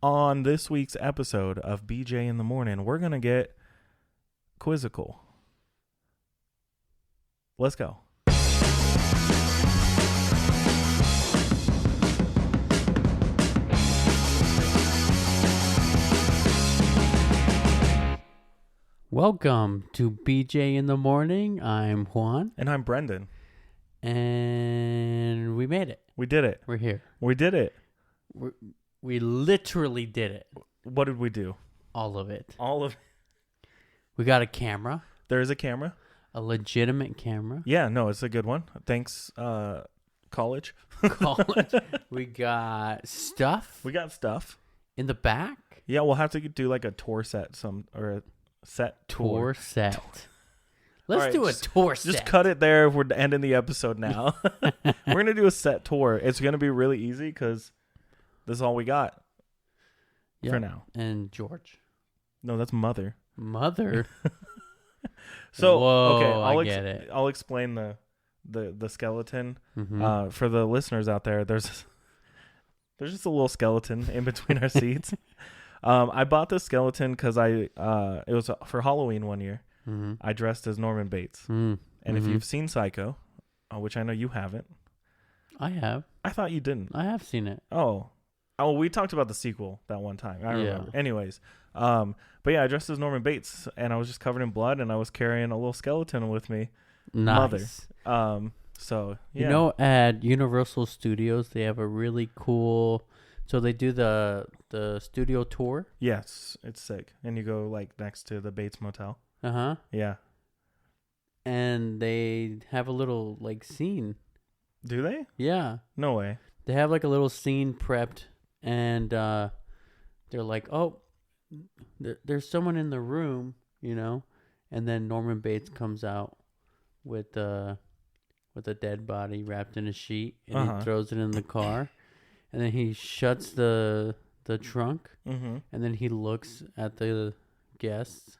On this week's episode of BJ in the Morning, we're going to get quizzical. Let's go. Welcome to BJ in the Morning. I'm Juan. And I'm Brendan. And we made it. We did it. We're here. We did it. We literally did it. What did we do? All of it. All of it. We got a camera. There is a camera. A legitimate camera. Yeah, no, it's a good one. Thanks, college. College. We got stuff. We got stuff. In the back. Yeah, we'll have to do like a tour set or a set tour. Set. Let's right, do a tour set. Just cut it there. We're ending the episode now. We're going to do a set tour. It's going to be really easy because this is all we got for now. And George. No, that's Mother. Mother? So, whoa, okay, I get it. I'll explain the skeleton. Mm-hmm. For the listeners out there, there's just a little skeleton in between our seats. I bought this skeleton because it was for Halloween one year. Mm-hmm. I dressed as Norman Bates. And if you've seen Psycho, which I know you haven't. I have. I thought you didn't. I have seen it. Oh, we talked about the sequel that one time. I remember. Yeah. Anyways, but yeah, I dressed as Norman Bates, and I was just covered in blood, and I was carrying a little skeleton with me. Nice. Mother. So yeah. You know, at Universal Studios, they have a really cool. So they do the studio tour. Yes, it's sick, and you go like next to the Bates Motel. Yeah. And they have a little like scene. Do they? Yeah. No way. They have like a little scene prepped, and they're like, "Oh, there's someone in the room," you know, and then Norman Bates comes out with a dead body wrapped in a sheet, and he throws it in the car, and then he shuts the trunk, and then he looks at the guests,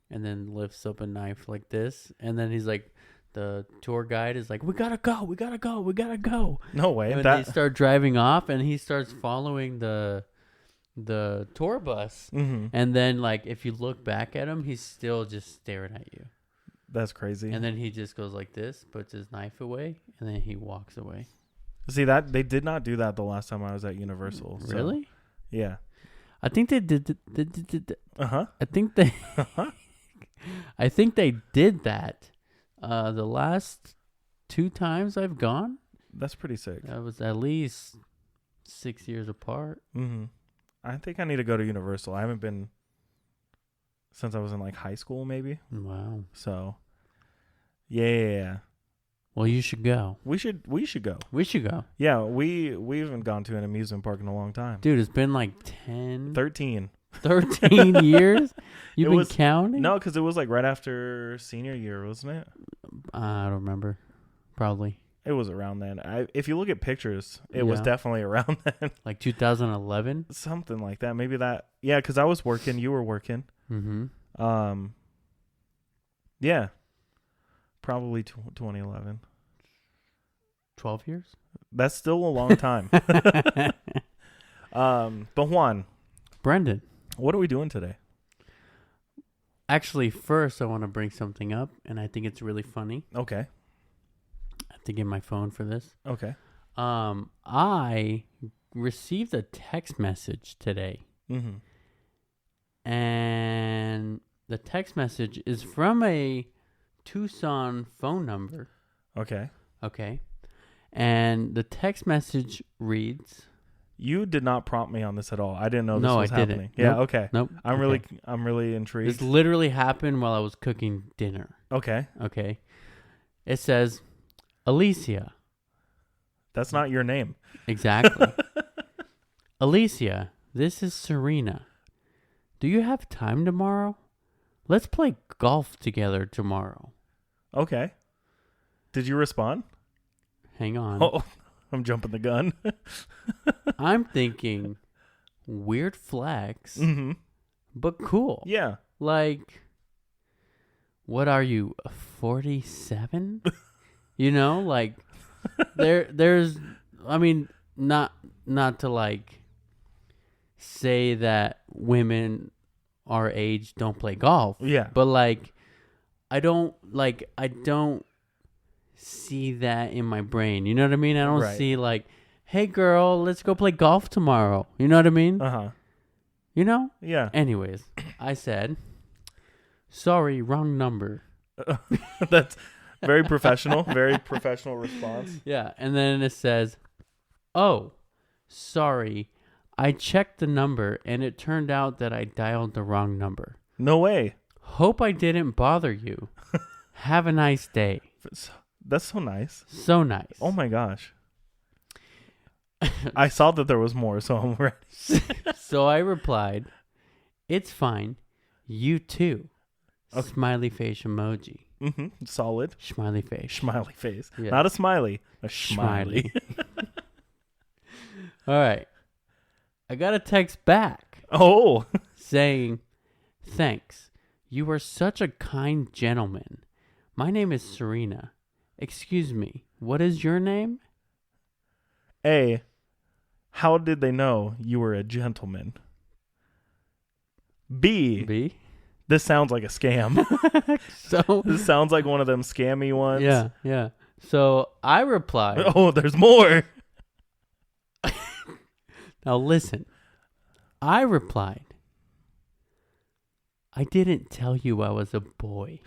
and then lifts up a knife like this, and then he's like. The tour guide is like, we gotta go. No way. And they start driving off, and he starts following the tour bus. And then, like, if you look back at him, he's still just staring at you. That's crazy. And then he just goes like this, puts his knife away, and then he walks away. See, that they did not do that the last time I was at Universal. So, really? Yeah. I think they did. Uh-huh. I think they. I think they did that. The last 2 times I've gone. That's pretty sick. That was at least 6 years apart. I think I need to go to Universal. I haven't been since I was in like high school, maybe. Wow. So, yeah. Well, you should go. We should go. We should go. Yeah, we haven't gone to an amusement park in a long time. Dude, it's been like 13 years? You've been counting? No, because it was like right after senior year, wasn't it? I don't remember. Probably. It was around then. If you look at pictures, it was definitely around then. Like 2011? Something like that. Maybe that. Yeah, because I was working. You were working. Yeah. Probably 2011. 12 years? That's still a long time. But Juan. Brendan. What are we doing today? Actually, first I want to bring something up, and I think it's really funny. Okay. I have to get my phone for this. Okay. I received a text message today. And the text message is from a Tucson phone number. Okay. And the text message reads... You did not prompt me on this at all. I didn't know this was happening. Didn't. Yeah, nope. okay. Nope. I'm really intrigued. This literally happened while I was cooking dinner. Okay. It says, Alicia. That's not your name. Exactly. Alicia, this is Serena. Do you have time tomorrow? Let's play golf together tomorrow. Okay. Did you respond? Hang on. Oh, I'm jumping the gun. I'm thinking weird flex, but cool. Yeah. Like, what are you, 47? You know, like, there's, I mean, not to like say that women our age don't play golf. Yeah. But like I don't see that in my brain. You know what I mean? I don't Right. see like, hey girl, let's go play golf tomorrow. You know what I mean? Uh-huh. You know? Yeah. Anyways, I said, sorry, wrong number. That's very professional. Very professional response. Yeah. And then it says, oh, sorry. I checked the number and it turned out that I dialed the wrong number. No way. Hope I didn't bother you. Have a nice day. That's so nice. So nice. Oh my gosh. I saw that there was more, so I'm ready. So I replied, it's fine. You too. Okay. Smiley face emoji. Mm-hmm. Solid. Smiley face. Smiley face. Yeah. Not a smiley. A smiley. All right. I got a text back Oh. saying, thanks. You are such a kind gentleman. My name is Serena. Excuse me. What is your name? A. How did they know you were a gentleman? B. B. This sounds like a scam. So This sounds like one of them scammy ones. yeah. So I replied. Oh, there's more. Now listen. I replied. I didn't tell you I was a boy.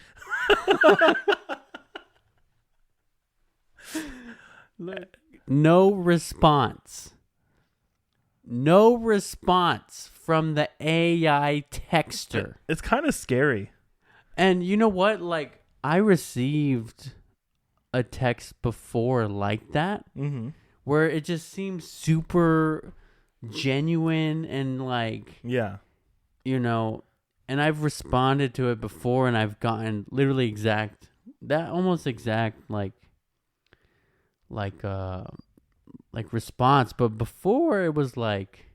No response. No response from the AI texter. It's kind of scary. And you know what? Like, I received a text before like that, Mm-hmm. where it just seems super genuine and like, Yeah. you know, and I've responded to it before and I've gotten literally almost exact response. But before it was like,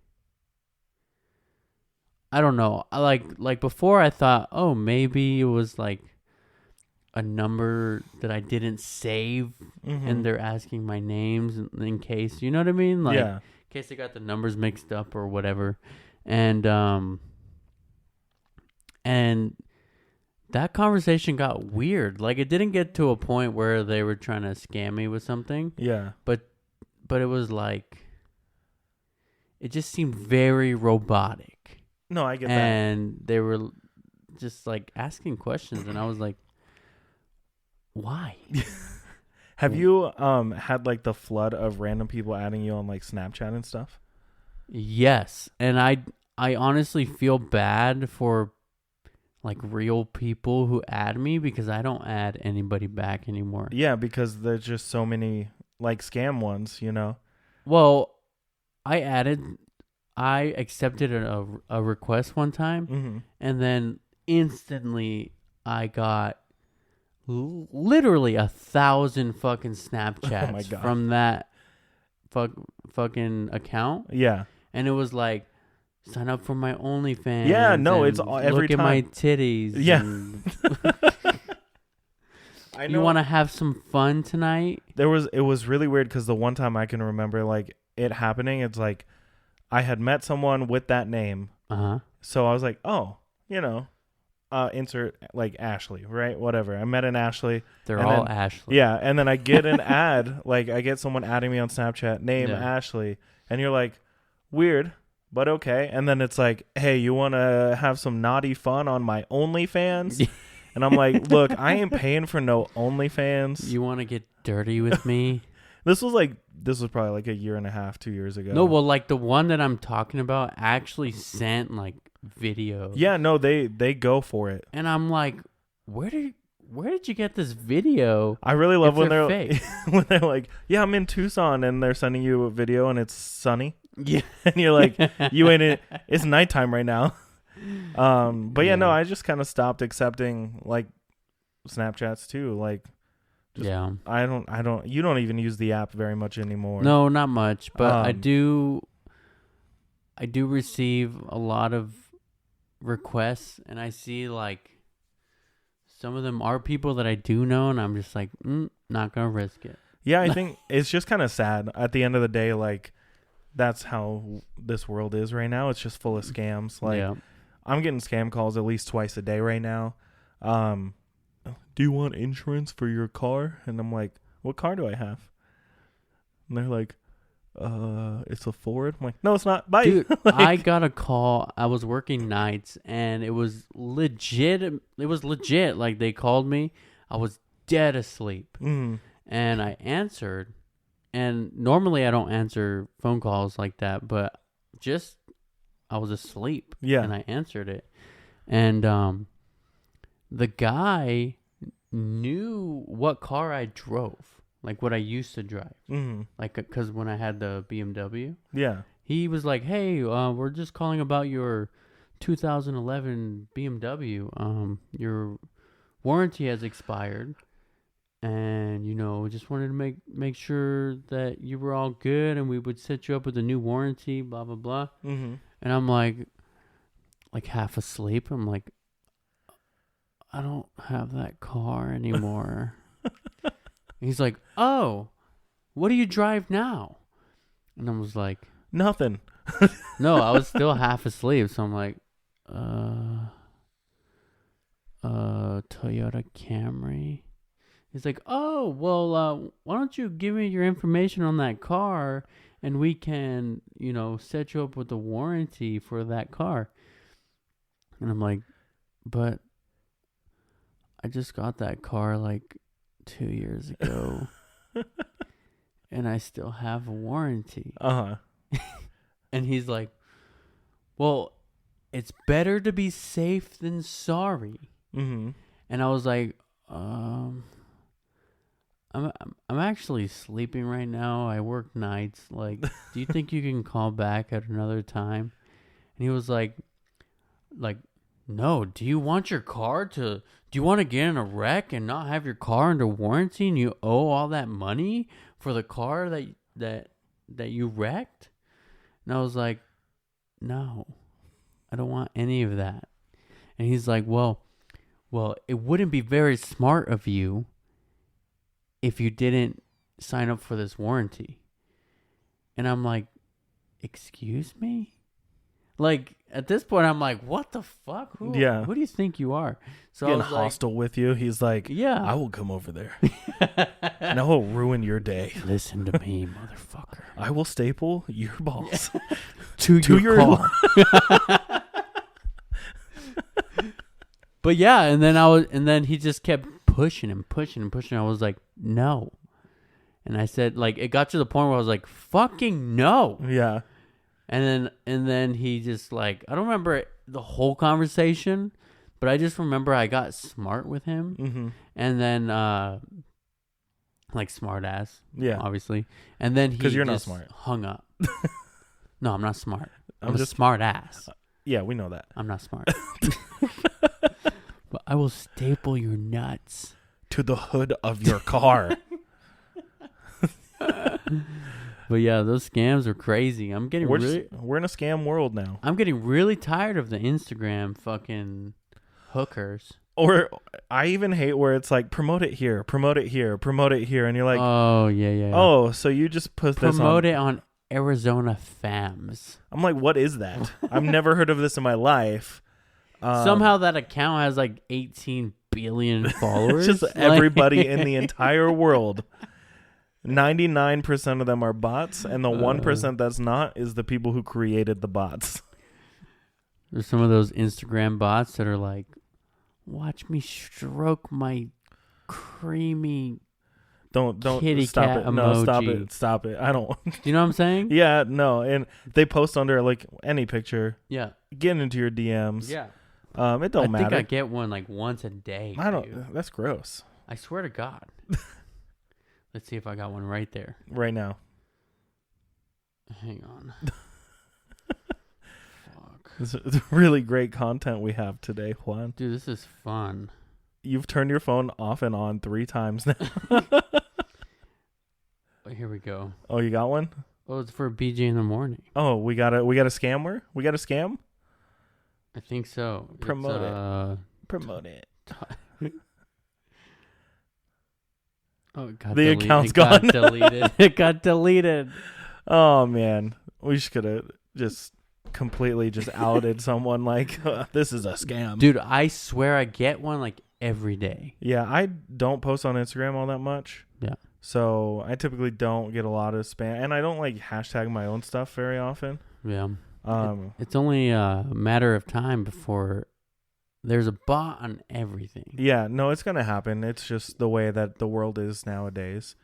I don't know. Like before I thought, oh, maybe it was like a number that I didn't save Mm-hmm. and they're asking my names in case, you know what I mean? Like, yeah. in case they got the numbers mixed up or whatever. And that conversation got weird. Like, it didn't get to a point where they were trying to scam me with something, Yeah. but it was like, it just seemed very robotic. No, I get that. And they were just like asking questions, and I was like, why? Have you had like the flood of random people adding you on like Snapchat and stuff? Yes. And I honestly feel bad for like real people who add me because I don't add anybody back anymore. Yeah, because there's just so many like scam ones, you know? Well, I accepted a request one time, Mm-hmm. and then instantly I got literally 1,000 fucking Snapchats Oh my God. from that fucking account. Yeah. And it was like, sign up for my OnlyFans. Yeah, no, and it's every look at my time. titties. Yeah. and I know. you want to have some fun tonight? It was really weird because the one time I can remember like it happening, it's like I had met someone with that name. Uh-huh. So I was like, oh, you know, insert like Ashley, right? Whatever. I met an Ashley. They're And all then- Ashley. Yeah. And then I get an ad, like I get someone adding me on Snapchat, name Yeah. Ashley. And you're like, weird, but okay. And then it's like, hey, you want to have some naughty fun on my OnlyFans? And I'm like, look, I ain't paying for no OnlyFans. You want to get dirty with me? This was probably like a year and a half, 2 years ago. No, well, like the one that I'm talking about actually sent like video. Yeah, no, they go for it. And I'm like, where did you get this video? I really love If when they're they're fake. when they're like, yeah, I'm in Tucson, and they're sending you a video, and it's sunny, Yeah. and you're like, you ain't it. It's nighttime right now. But yeah, no, Yeah. I just kind of stopped accepting like Snapchats too. Like, just- Yeah. I don't. You don't even use the app very much anymore. No, not much, but I Um, do receive a lot of requests, and I see like some of them are people that I do know, and I'm just like, not gonna risk it. Yeah, I think it's just kind of sad at the end of the day. Like, that's how this world is right now. It's just full of scams. Like, Yeah. I'm getting scam calls at least twice a day right now. Do you want insurance for your car? And I'm like, what car do I have? And they're like, it's a Ford. I'm like, no, it's not. Bye. Dude, Like, I got a call. I was working nights, and it was legit. It was legit. Like, they called me. I was dead asleep. mm, And I answered. And normally I don't answer phone calls like that, but just I was asleep. yeah. And I answered it. And the guy knew what car I drove, like what I used to drive. Mm, Like, because when I had the BMW, yeah. he was like, "Hey, we're just calling about your 2011 BMW. Your warranty has expired, and just wanted to make sure that you were all good, and we would set you up with a new warranty, blah blah blah." Mm-hmm. And I'm like half asleep. I'm like, I don't have that car anymore. He's like, "Oh, what do you drive now?" And I was like, Nothing. no, I was still half asleep. So I'm like, Toyota Camry. He's like, "Oh, well, why don't you give me your information on that car, and we can, set you up with a warranty for that car." And I'm like, "But I just got that car like 2 years ago, and I still have a warranty." Uh-huh. And he's like, "Well, it's better to be safe than sorry." Mm-hmm. And I was like, I'm actually sleeping right now. I work nights. Like, do you think you can call back at another time? And he was like, "No. Do you want to get in a wreck and not have your car under warranty, and you owe all that money for the car that you wrecked?" And I was like, "No, I don't want any of that." And he's like, well, it wouldn't be very smart of you if you didn't sign up for this warranty. And I'm like, "Excuse me?" Like, at this point, I'm like, what the fuck? Who do you think you are? So Getting I was hostile with you. He's like, yeah. I will come over there. And I will ruin your day. "Listen to me, motherfucker. I will staple your balls to your car." But yeah, and then he just kept pushing and pushing and pushing. I was like, "No." And I said, like, it got to the point where I was like, "Fucking no." Yeah. And then he just, like, I don't remember the whole conversation, but I just remember I got smart with him. Mm-hmm. And then like, smart ass. Yeah. Obviously. And then he 'Cause you're not just smart. hung up. No, I'm not smart. I'm just a smart ass. Yeah, we know that. I'm not smart. But I will staple your nuts to the hood of your car. But yeah, those scams are crazy. I'm getting We're in a scam world now. I'm getting really tired of the Instagram fucking hookers. Or I even hate where it's like, promote it here, promote it here, promote it here, and you're like, oh yeah. oh, so you just put this on. Promote it on Arizona Fams. I'm like, what is that? I've never heard of this in my life. Somehow that account has like 18 billion followers. Just everybody in the entire world. 99% of them are bots, and the 1% that's not is the people who created the bots. There's some of those Instagram bots that are like, "Watch me stroke my creamy Don't kitty stop cat it. emoji." No, stop it. I don't. Do you know what I'm saying? Yeah, no, and they post under like any picture. Yeah. Get into your DMs. Yeah. It don't matter. I think I get one like once a day. I don't. Dude. That's gross. I swear to God. Let's see if I got one right there. Right now. Hang on. Fuck. It's really great content we have today, Juan. Dude, this is fun. You've turned your phone off and on 3 times now. Oh, here we go. Oh, you got one? Oh, it's for BJ in the morning. Oh, we got a scammer? We got a scam? I think so. Promote it. Promote it. Oh, it got the deleted. account's It gone. Got deleted. It got deleted. Oh, man. We just could have just completely just outed someone like, this is a scam. Dude, I swear I get one like every day. Yeah, I don't post on Instagram all that much. Yeah. So I typically don't get a lot of spam. And I don't like hashtag my own stuff very often. Yeah. It's only a matter of time before there's a bot on everything. Yeah, no, it's going to happen. It's just the way that the world is nowadays.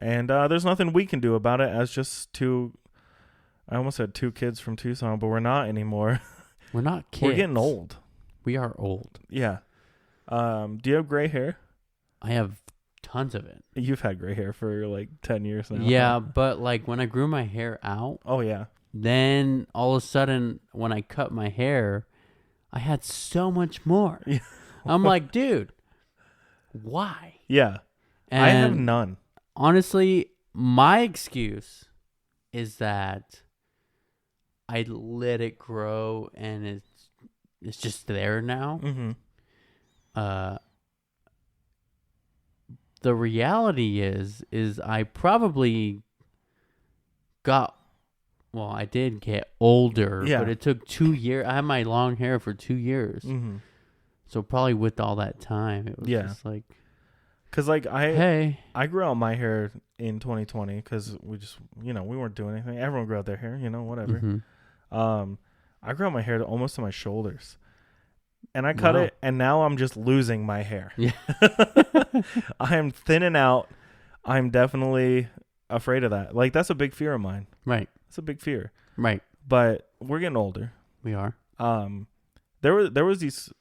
And there's nothing we can do about it as just I almost said two kids from Tucson, but we're not anymore. We're not kids. We're getting old. We are old. Yeah. Do you have gray hair? I have tons of it. You've had gray hair for like 10 years now. Yeah, but like when I grew my hair out. Oh, yeah. Then all of a sudden when I cut my hair, I had so much more. Yeah. I'm like, dude, why? Yeah. And I have none. Honestly, my excuse is that I let it grow and it's just there now. Mm-hmm. The reality is I probably I did get older, but it took 2 years. I had my long hair for 2 years. Mm-hmm. So probably with all that time, it was just like, because like I grew out my hair in 2020 because we just, we weren't doing anything. Everyone grew out their hair, whatever. Mm-hmm. I grew out my hair almost to my shoulders. And I cut it, and now I'm just losing my hair. Yeah. I am thinning out. I'm definitely afraid of that. Like, that's a big fear of mine. Right. It's a big fear. Right. But we're getting older. We are. There was these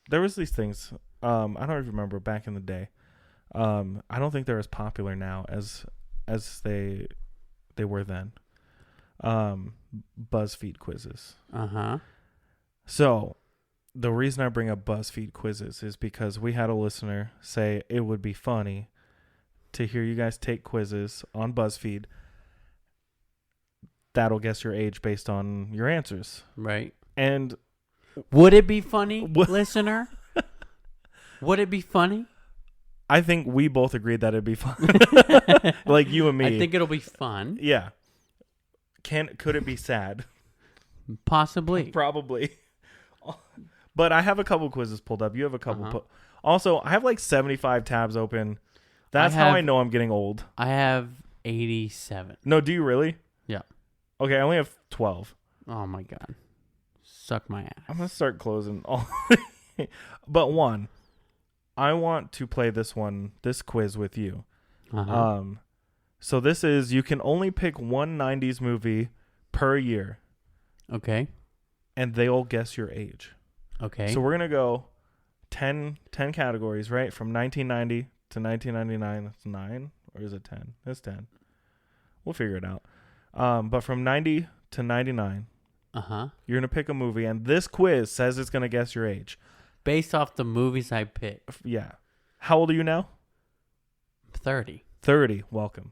things. I don't even remember back in the day. I don't think they're as popular now as they were then. Buzzfeed quizzes. Uh-huh. So the reason I bring up Buzzfeed quizzes is because we had a listener say it would be funny to hear you guys take quizzes on Buzzfeed that'll guess your age based on your answers. Right. And would it be funny, listener? Would it be funny? I think we both agreed that it'd be fun. Like you and me. I think it'll be fun. Yeah. Could it be sad? Possibly. Probably. But I have a couple quizzes pulled up. You have a couple. Also, I have like 75 tabs open. That's how I know I'm getting old. I have 87. No, do you really? Yeah. Okay, I only have 12. Oh my God. Suck my ass. I'm going to start closing all. But one, I want to play this quiz with you. Uh-huh. So this is, you can only pick one 90s movie per year. Okay. And they'll guess your age. Okay. So we're going to go 10 categories, right? From 1990 to 1999. That's 9. Or is it 10? It's 10. We'll figure it out. But from 90 to 99, you're going to pick a movie. And this quiz says it's going to guess your age. Based off the movies I picked. Yeah. How old are you now? 30. 30. Welcome.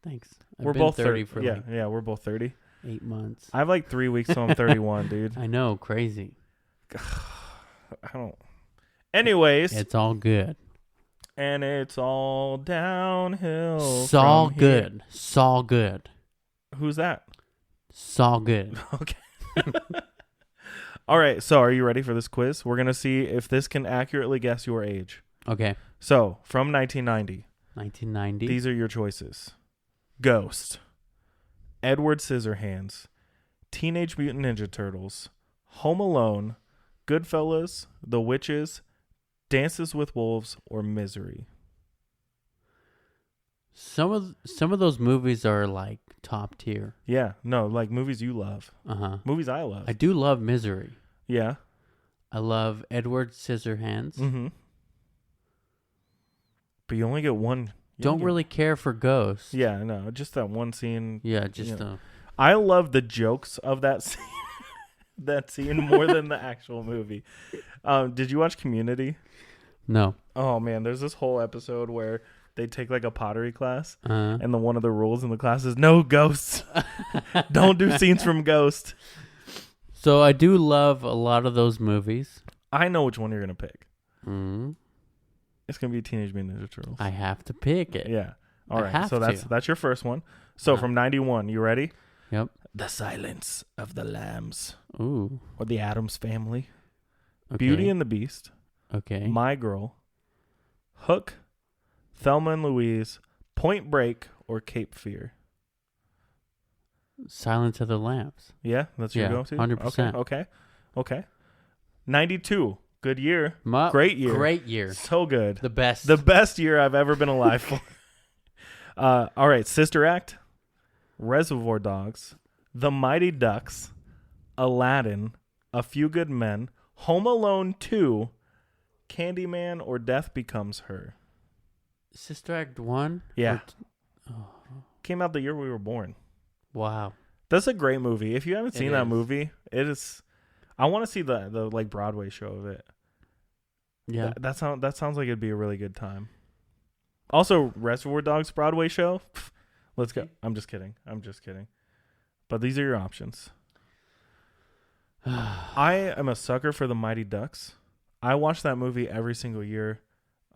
Thanks. We're both 30 for yeah, we're both 30. 8 months. I have like 3 weeks till I'm 31, dude. I know, crazy. I don't. Anyways, it's all good. And it's all downhill. Saul Good. Saul Good. Who's that? Saul Good. Okay. All right. So, are you ready for this quiz? We're gonna see if this can accurately guess your age. Okay. So, from 1990. 1990. These are your choices: Ghost, Edward Scissorhands, Teenage Mutant Ninja Turtles, Home Alone, Goodfellas, The Witches, Dances with Wolves, or Misery. Some of those movies are like top tier. Yeah, no, like movies you love. Movies I love. I do love Misery. Yeah. I love Edward Scissorhands. Mm-hmm. But you only get one. Don't really care for Ghost. Yeah, no, just that one scene. Yeah, just. I love the jokes of that scene. That scene more than the actual movie. Did you watch Community? No. Oh man, there's this whole episode where they take like a pottery class, and one of the rules in the class is no ghosts. Don't do scenes from Ghost. So I do love a lot of those movies. I know which one you're gonna pick. Mm-hmm. It's gonna be Teenage Mutant Ninja Turtles. I have to pick it. Yeah. All right. So that's your first one. So from 91, you ready? Yep. The Silence of the Lambs. Ooh. Or The Addams Family. Okay. Beauty and the Beast. Okay. My Girl. Hook. Thelma and Louise. Point Break or Cape Fear. Silence of the Lambs. Yeah, that's your go-to? 100%. Okay. 92. Good year. Great year. So good. The best. The best year I've ever been alive for. All right. Sister Act. Reservoir Dogs. The Mighty Ducks. Aladdin. A Few Good Men. Home Alone 2. Candyman or Death Becomes Her. Sister Act 1? Yeah. Came out the year we were born. Wow. That's a great movie. If you haven't seen that is. movie, it is. I want to see the like Broadway show of it. Yeah. That sounds like it'd be a really good time. Also, Reservoir Dogs Broadway show. Let's go. I'm just kidding. But these are your options. I am a sucker for the Mighty Ducks. I watch that movie every single year.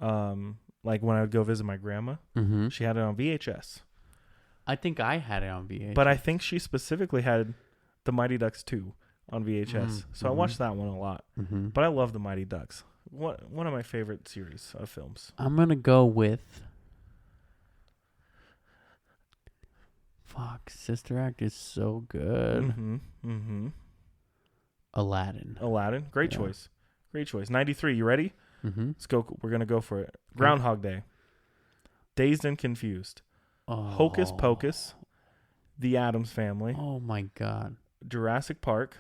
Like when I would go visit my grandma, Mm-hmm. she had it on VHS. I think I had it on VHS. But I think she specifically had the Mighty Ducks 2 on VHS. So I watched that one a lot. Mm-hmm. But I love the Mighty Ducks. One of my favorite series of films. I'm going to go with... Fuck, Sister Act is so good. Mm-hmm. Aladdin. Great choice. 93. You ready? Mm-hmm. Let's go. We're going to go for it. Groundhog Day. Dazed and Confused. Hocus Pocus. The Addams Family. Oh, my God. Jurassic Park.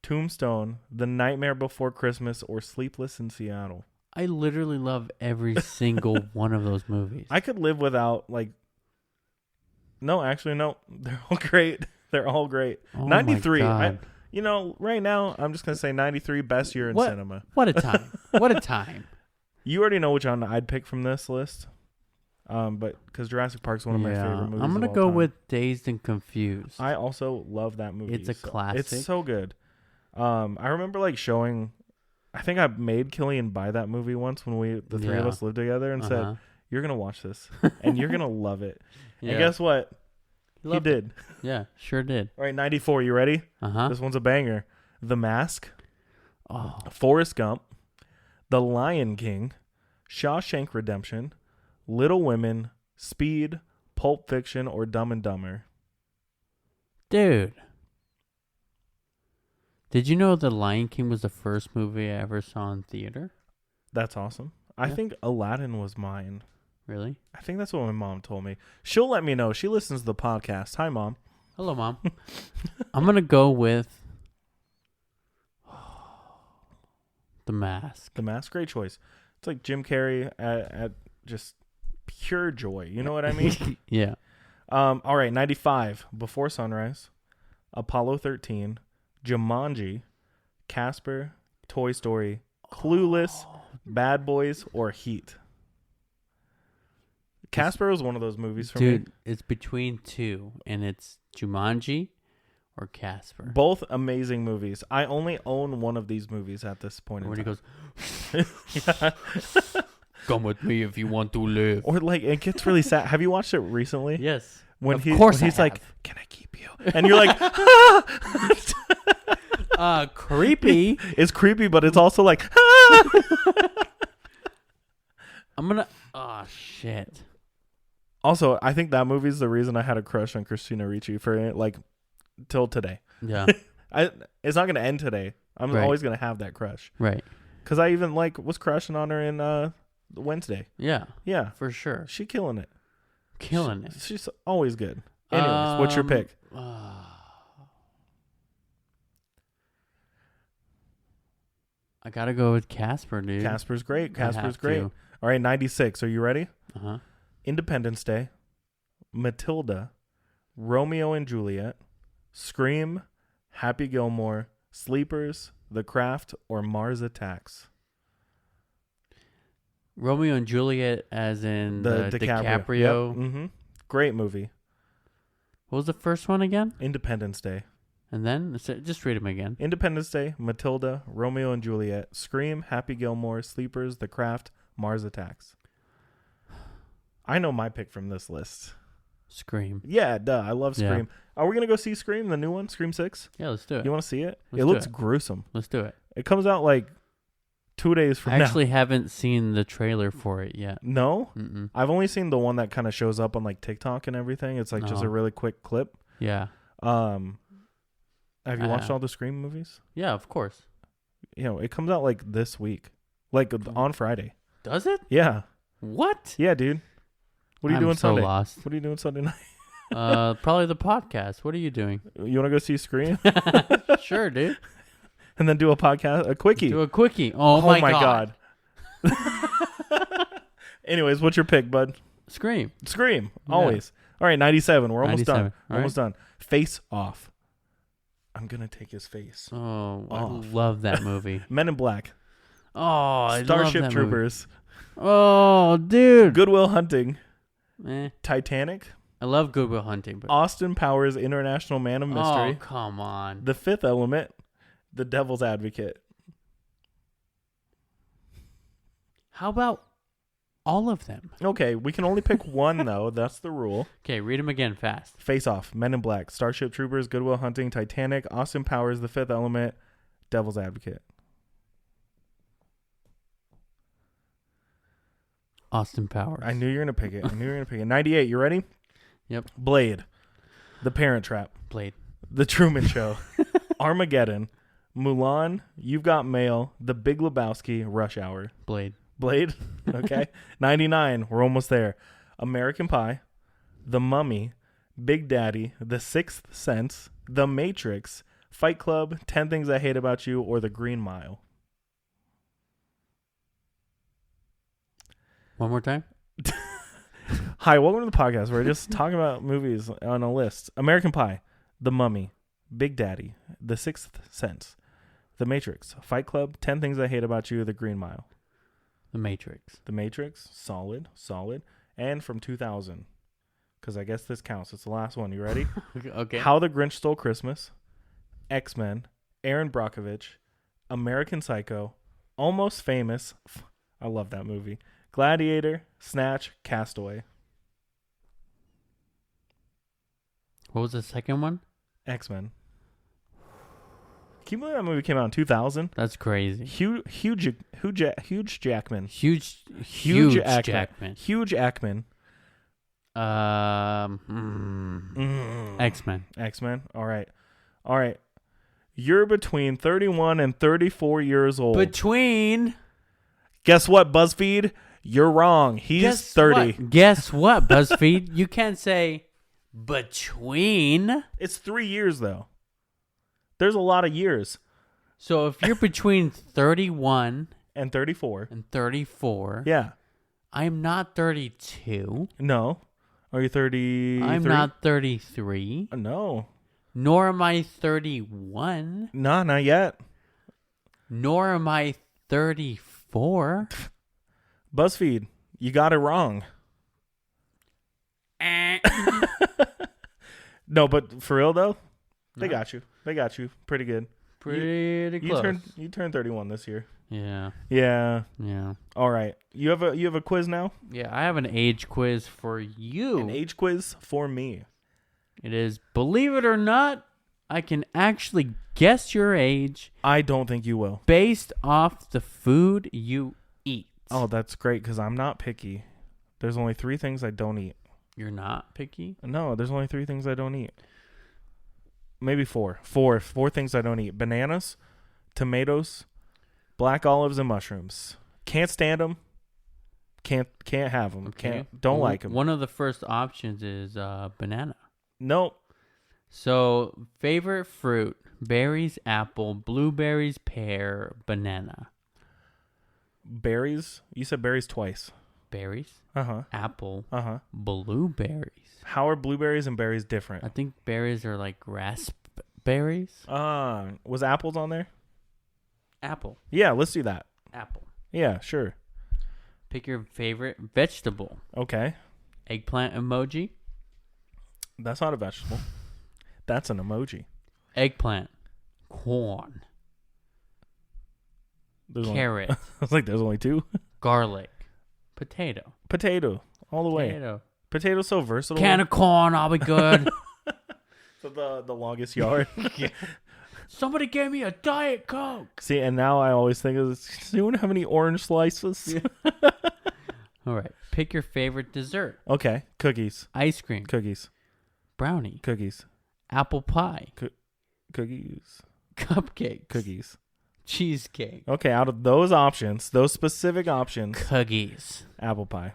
Tombstone. The Nightmare Before Christmas or Sleepless in Seattle. I literally love every single one of those movies. I could live without, like... No, actually, no. They're all great. They're all great. Oh 93. My God. Right now, I'm just going to say 93, best year in cinema. What a time. What a time. You already know which one I'd pick from this list. But because Jurassic Park's one of my favorite movies. I'm going to go with Dazed and Confused. I also love that movie. It's a classic. It's so good. I remember like showing, I think I made Killian buy that movie once when the three of us lived together and said, you're going to watch this and you're going to love it. Yeah. And guess what? He did. Yeah, sure did. All right, 94. You ready? Uh-huh. This one's a banger. The Mask. Oh. Forrest Gump. The Lion King. Shawshank Redemption. Little Women. Speed. Pulp Fiction or Dumb and Dumber. Dude. Did you know The Lion King was the first movie I ever saw in theater? That's awesome. I think Aladdin was mine. Really? I think that's what my mom told me. She'll let me know. She listens to the podcast. Hi, Mom. Hello, Mom. I'm going to go with The Mask. The Mask, great choice. It's like Jim Carrey at just pure joy. You know what I mean? Yeah. All right, 95. Before Sunrise. Apollo 13. Jumanji. Casper. Toy Story. Clueless. Bad Boys or Heat. Casper was one of those movies for me. Dude, it's between two, and it's Jumanji or Casper. Both amazing movies. I only own one of these movies at this point in time. When he goes, come with me if you want to live. Or like, it gets really sad. Have you watched it recently? Yes. When of course he's I like, have. can I keep you? And you're like, creepy. It's creepy, but it's also like, I'm going to, oh, shit. Also, I think that movie's the reason I had a crush on Christina Ricci for like till today. Yeah. It's not going to end today. I'm always going to have that crush. Right. Because I even like was crushing on her in Wednesday. Yeah. Yeah. For sure. She killing it. Killing it. She's always good. Anyways, what's your pick? I got to go with Casper, dude. Casper's great. Casper's great. To. All right, 96. Are you ready? Uh-huh. Independence Day, Matilda, Romeo and Juliet, Scream, Happy Gilmore, Sleepers, The Craft, or Mars Attacks. Romeo and Juliet as in the DiCaprio. Yep. Mm-hmm. Great movie. What was the first one again? Independence Day. And then? Just read them again. Independence Day, Matilda, Romeo and Juliet, Scream, Happy Gilmore, Sleepers, The Craft, Mars Attacks. I know my pick from this list. Scream. Yeah, duh. I love Yeah. Scream. Are we gonna go see Scream, the new one, Scream 6? Yeah, let's do it. You want to see it? Let's It do looks it. gruesome. Let's do it. It comes out like 2 days from I now. actually haven't seen the trailer for it yet. No, Mm-mm. I've only seen the one that kind of shows up on like TikTok and everything. It's like just a Oh. really quick clip. Yeah. Have you watched Uh, all the Scream movies? Yeah, of course. It comes out like this week, like on Friday. Does it? Yeah, What? yeah, dude. What are you I'm doing so Sunday? lost. What are you doing Sunday night? Probably the podcast. What are you doing? You want to go see Scream Sure, dude. and then do a podcast, a quickie? Do a quickie. Oh, my god. Anyways, what's your pick, bud? Scream. Scream, Yeah. always. All right, 97. We're almost 97. done. All Almost done. Face Off. I'm gonna take his face. Oh, I Off. love that movie. Men in Black. Oh, I love Starship that movie. Troopers. Oh, dude. Good Will Hunting. Eh. Titanic. I love Good Will Hunting, but Austin Powers International Man of Mystery. oh, come on. The Fifth Element. The Devil's Advocate. How about all of them? Okay, we can only pick one though. That's the rule. Okay, read them again fast. Face Off, Men in Black, Starship Troopers, Good Will Hunting, Titanic, Austin Powers, The Fifth Element, Devil's Advocate. Austin Powers. I knew you were gonna pick it. 98. You ready? Yep. Blade, The Parent Trap, Blade. The Truman Show, Armageddon, Mulan, You've Got Mail, The Big Lebowski, Rush Hour. Blade. Blade. Okay. 99. We're almost there. American Pie, The Mummy, Big Daddy, The Sixth Sense, The Matrix, Fight Club, 10 Things I Hate About You, or The Green Mile. One more time. Hi, welcome to the podcast. We're just talking about movies on a list. American Pie, The Mummy, Big Daddy, The Sixth Sense, The Matrix, Fight Club, 10 Things I Hate About You, The Green Mile. The Matrix. The Matrix, solid. And from 2000, because I guess this counts. It's the last one. You ready? Okay. How the Grinch Stole Christmas, X-Men, Aaron Brockovich, American Psycho, Almost Famous. I love that movie. Gladiator, Snatch, Castaway. What was the second one? X-Men. Can you believe that movie came out in 2000? That's crazy. Huge Jackman. Huge Jackman. Jackman. Huge Ackman. X-Men. X-Men. All right. You're between 31 and 34 years old. Between. Guess what, BuzzFeed? You're wrong. He's 30. Guess what, BuzzFeed? You can't say between. It's 3 years, though. There's a lot of years. So if you're between 31 And 34. and 34, Yeah. I'm not 32. No. Are you 33? I'm not 33. No. Nor am I 31. No, not yet. Nor am I 34. BuzzFeed, you got it wrong. No, but for real, though, they got you. They got you. Pretty good. Pretty close. You turned 31 this year. Yeah. Yeah. Yeah. All right. You have a quiz now? Yeah, I have an age quiz for you. An age quiz for me. It is, believe it or not, I can actually guess your age I don't think you will. based off the food you eat. Oh, that's great because I'm not picky. There's only 3 things I don't eat. You're not picky? No, there's only 3 things I don't eat. Maybe 4. 4 things I don't eat. Bananas, tomatoes, black olives, and mushrooms. Can't stand them. Can't have them. Okay. Don't like them. One of the first options is banana. Nope. So, favorite fruit, berries, apple, blueberries, pear, banana. Berries. You said berries twice. Berries, Uh-huh. apple, Uh-huh. blueberries. How are blueberries and berries I different? think berries are like raspberries. Was apples on there? Apple. Yeah, let's do that. Apple. Yeah, sure. Pick your favorite vegetable. Okay. Eggplant emoji. That's not a vegetable. That's an emoji. Eggplant. Corn. Carrot. I was like, there's only 2. Garlic. Potato. Potato. All the way. Potato. Potatoes so versatile. Can of corn, I'll be good. So the longest yard. Somebody gave me a Diet Coke. See, and now I always think of this. Does anyone have any orange slices? Yeah. All right. Pick your favorite dessert. Okay. Cookies. Ice cream. Cookies. Brownie. Cookies. Apple pie. Cookies. Cupcakes. Cookies. Cheesecake. Okay, out of those options, those specific options, Cookies. apple pie.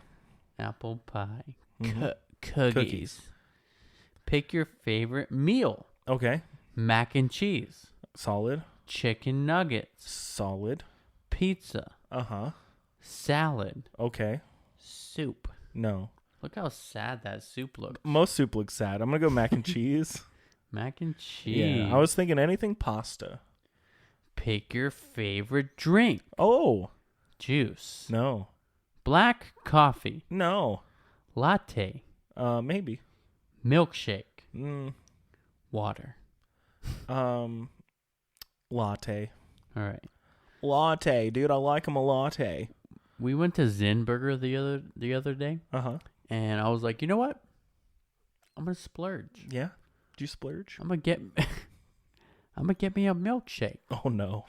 Apple pie. Mhm. Cookies. Pick your favorite meal. Okay. Mac and cheese. Solid. Chicken nuggets. Solid. Pizza. Uh-huh. Salad. Okay. Soup. No. Look how sad that soup looks. Most soup looks sad. I'm going to go mac and cheese. Mac and cheese. Yeah, I was thinking anything pasta. Pick your favorite drink. Oh. Juice. No. Black coffee. No. Latte. Maybe. Milkshake. Latte. Water. All right. Latte, dude. I like them a latte. We went to Zen Burger the other day, and I was like, you know what? I'm gonna splurge. Yeah. Did you splurge? I'm gonna get me a milkshake. Oh no,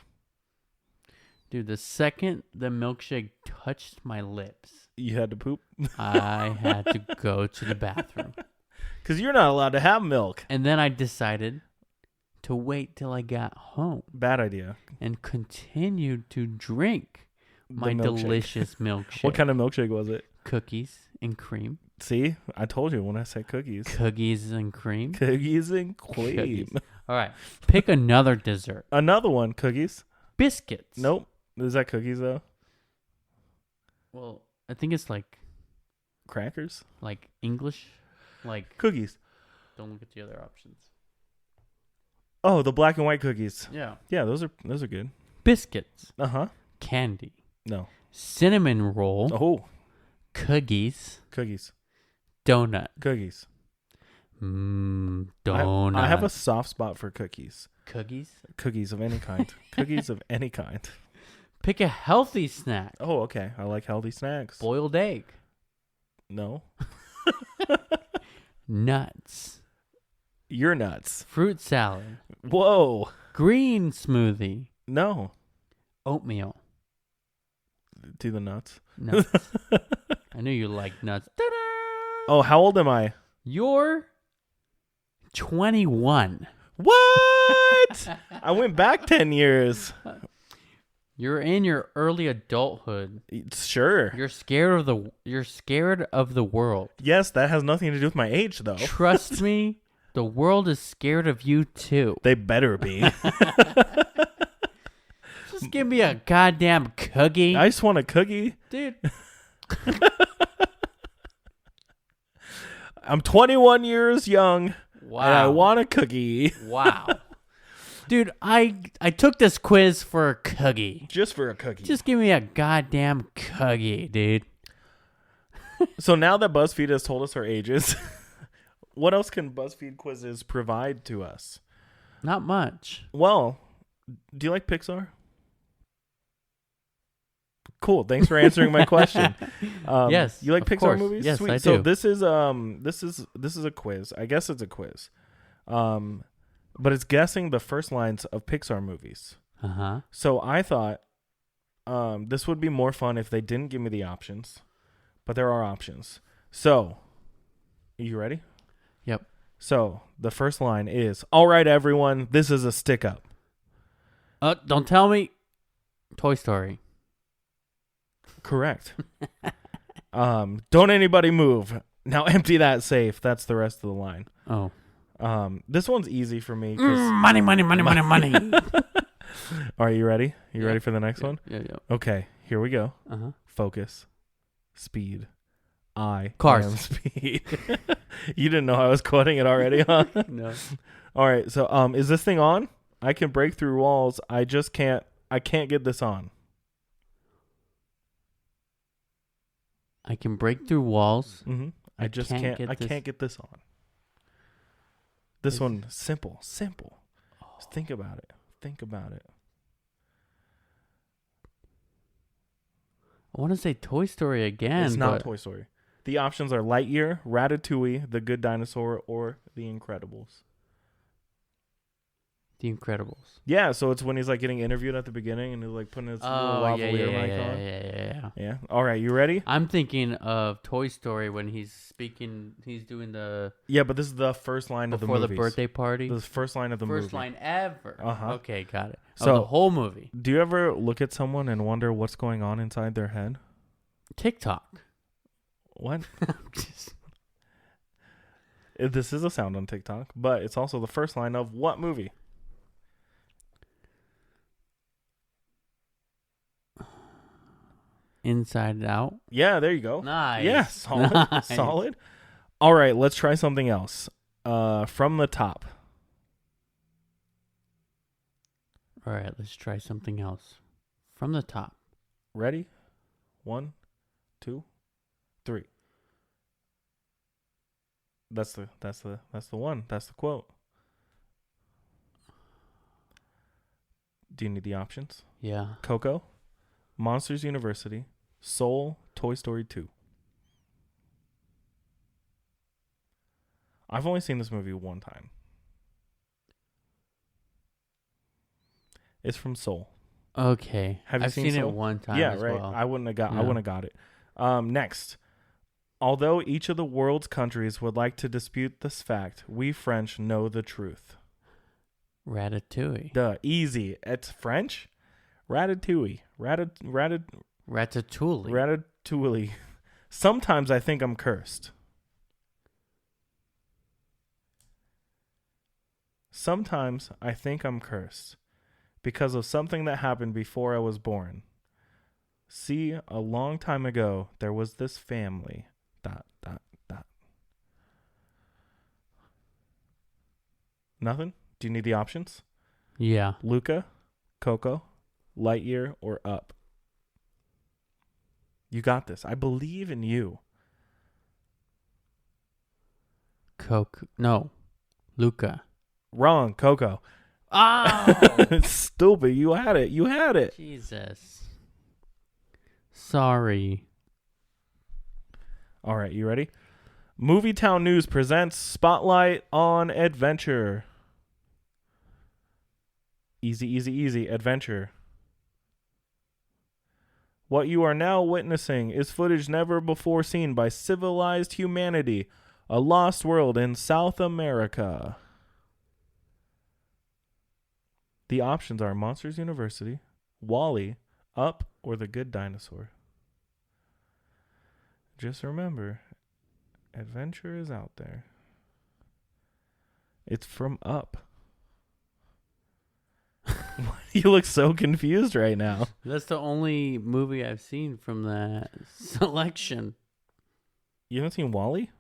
dude! The second the milkshake touched my lips, you had to poop. I had to go to the bathroom. Because you're not allowed to have milk. And then I decided to wait till I got home. Bad idea. And continued to drink my delicious milkshake. What kind of milkshake was it? Cookies and cream. See, I told you when I said cookies. Cookies and cream. Cookies and cream. Cookies. All right. Pick another dessert. Another one. Cookies. Biscuits. Nope. Is that cookies though? Well, I think it's like crackers. Like English. Like cookies. Don't look at the other options. Oh, the black and white cookies. Yeah. Yeah, those are good. Biscuits. Uh-huh. Candy. No. Cinnamon roll. Oh. Cookies. Cookies. Donut. Cookies. Donut. I have a soft spot for cookies. Cookies? Cookies of any kind. Cookies of any kind. Pick a healthy snack. Oh, okay. I like healthy snacks. Boiled egg. No. Nuts. You're nuts. Fruit salad. Whoa. Green smoothie. No. Oatmeal. Do the nuts. Nuts. I knew you liked nuts. Ta-da! Oh, how old am I? You're 21. What? I went back 10 years. You're in your early adulthood. Sure. You're scared of the world. Yes, that has nothing to do with my age, though. Trust me, the world is scared of you too. They better be. Just give me a goddamn cookie. I just want a cookie. Dude. I'm 21 years young. Wow. And I want a cookie. Wow. Dude, I took this quiz for a cookie. Just for a cookie. Just give me a goddamn cookie, dude. So now that BuzzFeed has told us our ages, what else can BuzzFeed quizzes provide to us? Not much. Well, do you like Pixar? Cool. Thanks for answering my question. Yes. You like Pixar course. movies? Yes, Sweet. I So do. this is a quiz. I guess it's a quiz. But it's guessing the first lines of Pixar movies. Uh-huh. So I thought this would be more fun if they didn't give me the options. But there are options. So, are you ready? Yep. So, the first line is, "All right, everyone, this is a stick-up." Don't tell me. Toy Story. Correct. Don't anybody move. Now empty that safe. That's the rest of the line. Oh. This one's easy for me. Money. Are you ready? You Yeah. ready for the next one? Yeah. Okay, here we go. Uh-huh. Focus. Speed. I Cars. am speed. You didn't know I was quoting it already, huh? No. All right, so is this thing on? I can break through walls. I can't get this on. I can break through walls. Mm-hmm. I can't get this on. This one, simple. Oh. Just think about it. I want to say Toy Story again. It's not but Toy Story. The options are Lightyear, Ratatouille, The Good Dinosaur, or The Incredibles. The Incredibles. Yeah, so it's when he's like getting interviewed at the beginning and he's like putting his little lavalier mic on. Yeah. Yeah. All right, you ready? I'm thinking of Toy Story when he's speaking. He's doing the Yeah, but this is the first line of the movie. before the birthday party. The first line of the movie. First line ever. Uh-huh. Okay, got it. So the whole movie. Do you ever look at someone and wonder what's going on inside their head? TikTok. What? This is a sound on TikTok, but it's also the first line of what movie? Inside Out. Yeah, there you go. Nice. Yeah, solid. Nice. Solid. All right, let's try something else. From the top. All right, let's try something else. From the top. Ready? 1, 2, 3. That's the one. That's the quote. Do you need the options? Yeah. Coco, Monsters University, Soul, Toy Story 2. I've only seen this movie one time. It's from Soul. Okay. Have you I've seen seen it Soul? one time. Yeah, as right. Well. I wouldn't have got. Yeah. I wouldn't have got it. Next, although each of the world's countries would like to dispute this fact, we French know the truth. Ratatouille. Duh, easy. It's French. Ratatouille. Ratatouille. Ratatouille. Sometimes I think I'm cursed. Sometimes I think I'm cursed because of something that happened before I was born. See, a long time ago, there was this family. ... Nothing? Do you need the options? Yeah. Luca, Coco, Lightyear, or Up? You got this. I believe in you. No. Luca. Wrong, Coco. Oh! Stupid. You had it. You had it. Jesus. Sorry. All right, you ready? Movie Town News presents Spotlight on Adventure. Easy, easy, easy. Adventure. What you are now witnessing is footage never before seen by civilized humanity. A lost world in South America. The options are Monsters University, WALL-E, Up, or The Good Dinosaur. Just remember, adventure is out there. It's from Up. You look so confused right now. That's the only movie I've seen from that selection. You haven't seen WALL-E?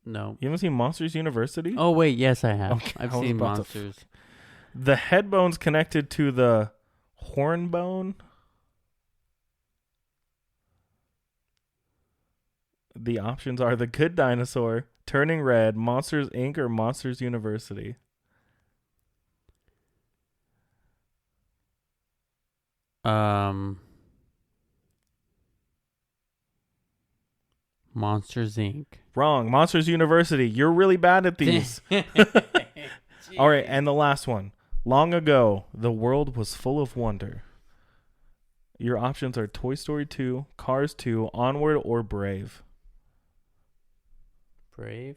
No. You haven't seen Monsters University? Oh, wait. Yes, I have. Okay, I've I was seen about to Monsters. The head bone's connected to the horn bone. The options are The Good Dinosaur, Turning Red, Monsters Inc., or Monsters University. Monsters Inc. Wrong. Monsters University. You're really bad at these. All right, and the last one. Long ago, the world was full of wonder. Your options are Toy Story 2, Cars 2, Onward, or Brave. Brave?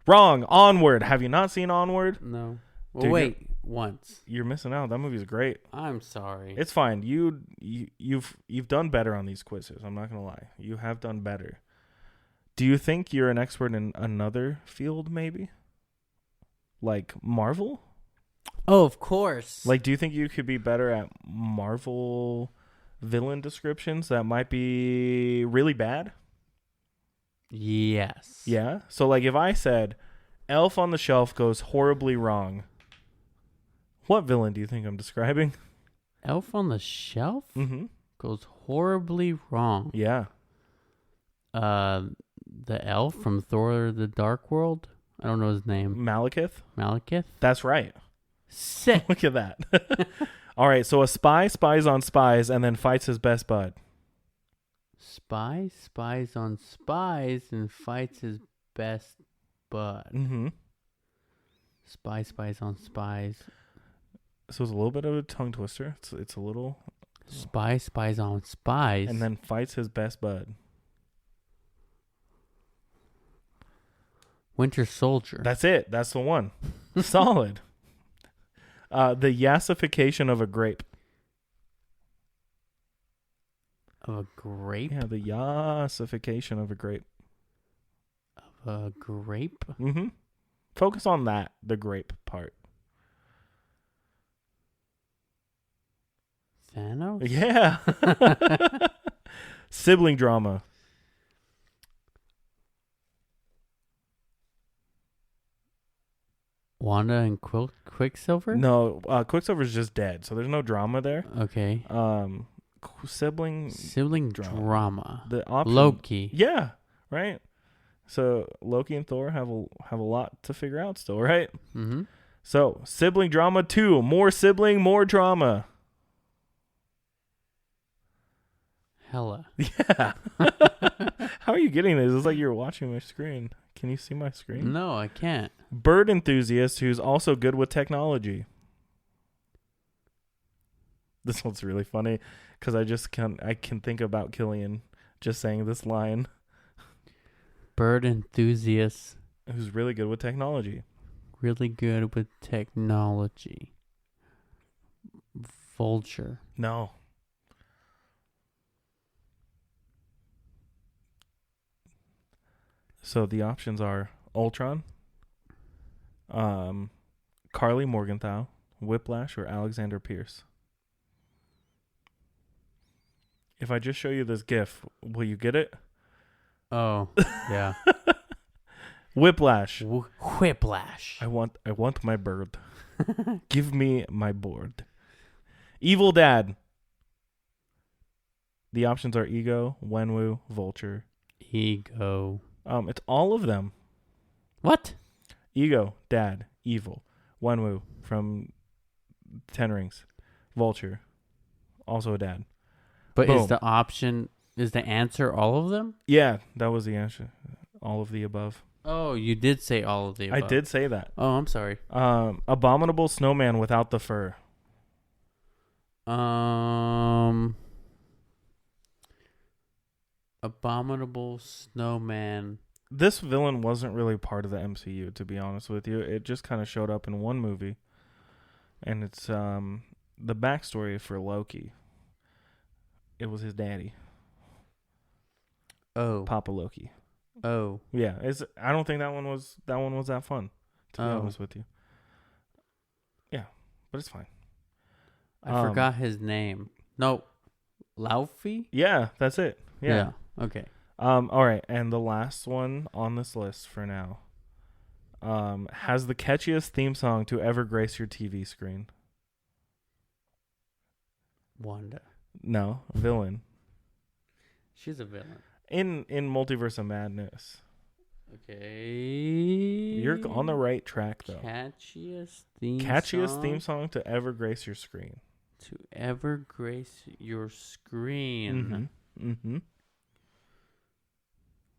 Wrong. Onward. Have you not seen Onward? No. Well, Dude, wait. Once. You're missing out. That movie's great. I'm sorry. It's fine. You've done better on these quizzes. I'm not gonna lie. You have done better. Do you think you're an expert in another field, maybe? Like Marvel? Oh, of course. Like, do you think you could be better at Marvel villain descriptions that might be really bad? Yes. Yeah? So, like, if I said, Elf on the Shelf goes horribly wrong, what villain do you think I'm describing? Elf on the Shelf Mm-hmm. goes horribly wrong. Yeah. The elf from Thor: The Dark World. I don't know his name. Malekith? Malekith. That's right. Sick. Look at that. All right, so a spy spies on spies and then fights his best bud. Spy spies on spies and fights his best bud. Mm-hmm. Spy spies on spies. So it's a little bit of a tongue twister. It's a little. Spy spies on spies. And then fights his best bud. Winter Soldier. That's it. That's the one. Solid. The yassification of a grape. Of a grape? Yeah, the yassification of a grape. Of a grape? Mm-hmm. Focus on that, the grape part. Thanos? Yeah. Sibling drama. Wanda and Quicksilver? No, Quicksilver's just dead, so there's no drama there. Okay. Sibling drama. The option, Loki. Yeah, right. So Loki and Thor have a lot to figure out still, right? Mm-hmm. So sibling drama 2, more sibling, more drama. Hella. Yeah. How are you getting this? It's like you're watching my screen. Can you see my screen? No, I can't. Bird enthusiast who's also good with technology. This one's really funny because I can think about Killian just saying this line. Bird enthusiast. Who's really good with technology. Really good with technology. Vulture. No. So the options are Ultron, Carly Morgenthau, Whiplash, or Alexander Pierce. If I just show you this GIF, will you get it? Oh, yeah. Whiplash. Whiplash. I want my bird. Give me my board. Evil Dad. The options are Ego, Wenwu, Vulture. Ego. It's all of them. What? Ego, Dad, Evil, Wenwu from Ten Rings, Vulture, also a dad. But Boom. is the answer all of them? Yeah, that was the answer. All of the above. Oh, you did say all of the above. I did say that. Oh, I'm sorry. Abominable snowman without the fur. Abominable snowman. This villain wasn't really part of the MCU, to be honest with you. It just kind of showed up in one movie. And it's the backstory for Loki. It was his daddy. Oh. Papa Loki. Oh. Yeah, I don't think that one was that fun, to be honest with you. Yeah, but it's fine. I forgot his name. No. Laufey? Yeah, that's it. Yeah. Okay. All right, and the last one on this list for now has the catchiest theme song to ever grace your TV screen. Wanda. No, villain. She's a villain. In Multiverse of Madness. Okay. You're on the right track, though. Catchiest theme song to ever grace your screen. To ever grace your screen. Mm-hmm. Mm-hmm.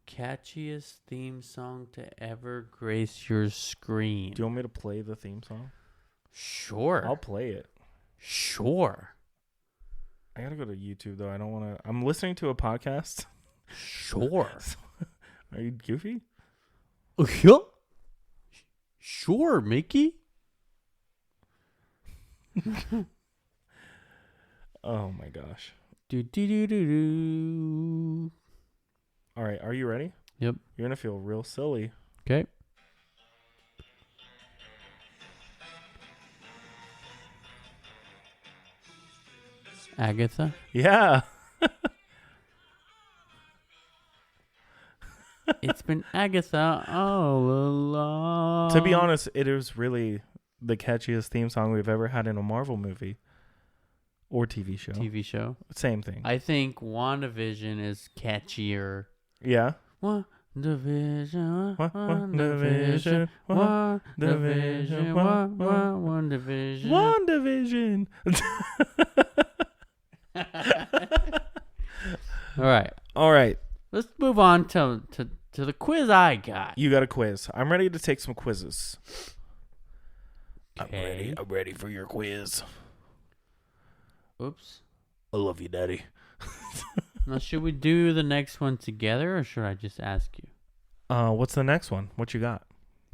Catchiest theme song to ever grace your screen. Do you want me to play the theme song? Sure. I'll play it. Sure. I gotta go to YouTube, though. I don't want to... I'm listening to a podcast. Sure. Are you goofy? Yeah. Sure, Mickey. Oh, my gosh. Do. All right, are you ready? Yep. You're going to feel real silly. Okay. Agatha. Yeah. It's been Agatha all along. To be honest, it is really the catchiest theme song we've ever had in a Marvel movie or TV show. TV show. Same thing. I think WandaVision is catchier. Yeah. WandaVision. WandaVision. WandaVision. WandaVision. All right. All right. Let's move on to the quiz I got. You got a quiz. I'm ready to take some quizzes. Okay. I'm ready for your quiz. Oops. I love you, Daddy. Now, should we do the next one together, or should I just ask you? What's the next one? What you got?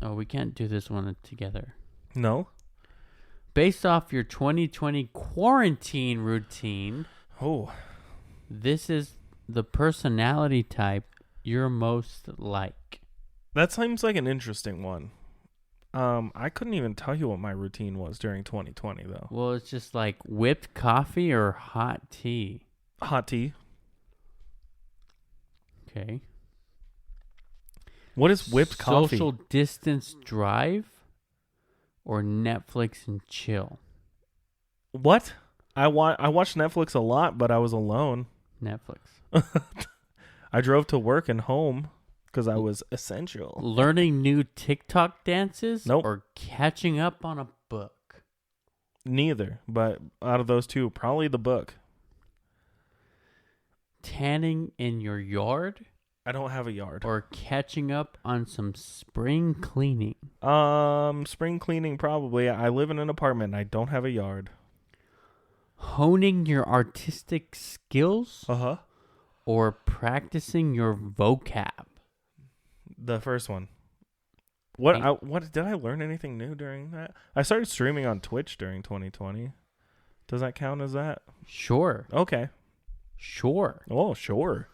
Oh, we can't do this one together. No? Based off your 2020 quarantine routine, Oh. this is the personality type you're most like. That seems like an interesting one. I couldn't even tell you what my routine was during 2020, though. Well, it's just like whipped coffee or hot tea. Hot tea. Okay. What is whipped coffee? Social distance drive or Netflix and chill? What? I watched Netflix a lot, but I was alone. Netflix. I drove to work and home because I was essential. Learning new TikTok dances Nope. or catching up on a book? Neither, but out of those two, probably the book. Tanning in your yard I don't have a yard. or catching up on some spring cleaning? Spring cleaning probably. I live in an apartment. I don't have a yard. Honing your artistic skills Uh-huh. or practicing your vocab? The first one. What did I learn anything new during that? I started streaming on Twitch during 2020. Does that count as that? Sure. Okay. Sure. Oh, sure.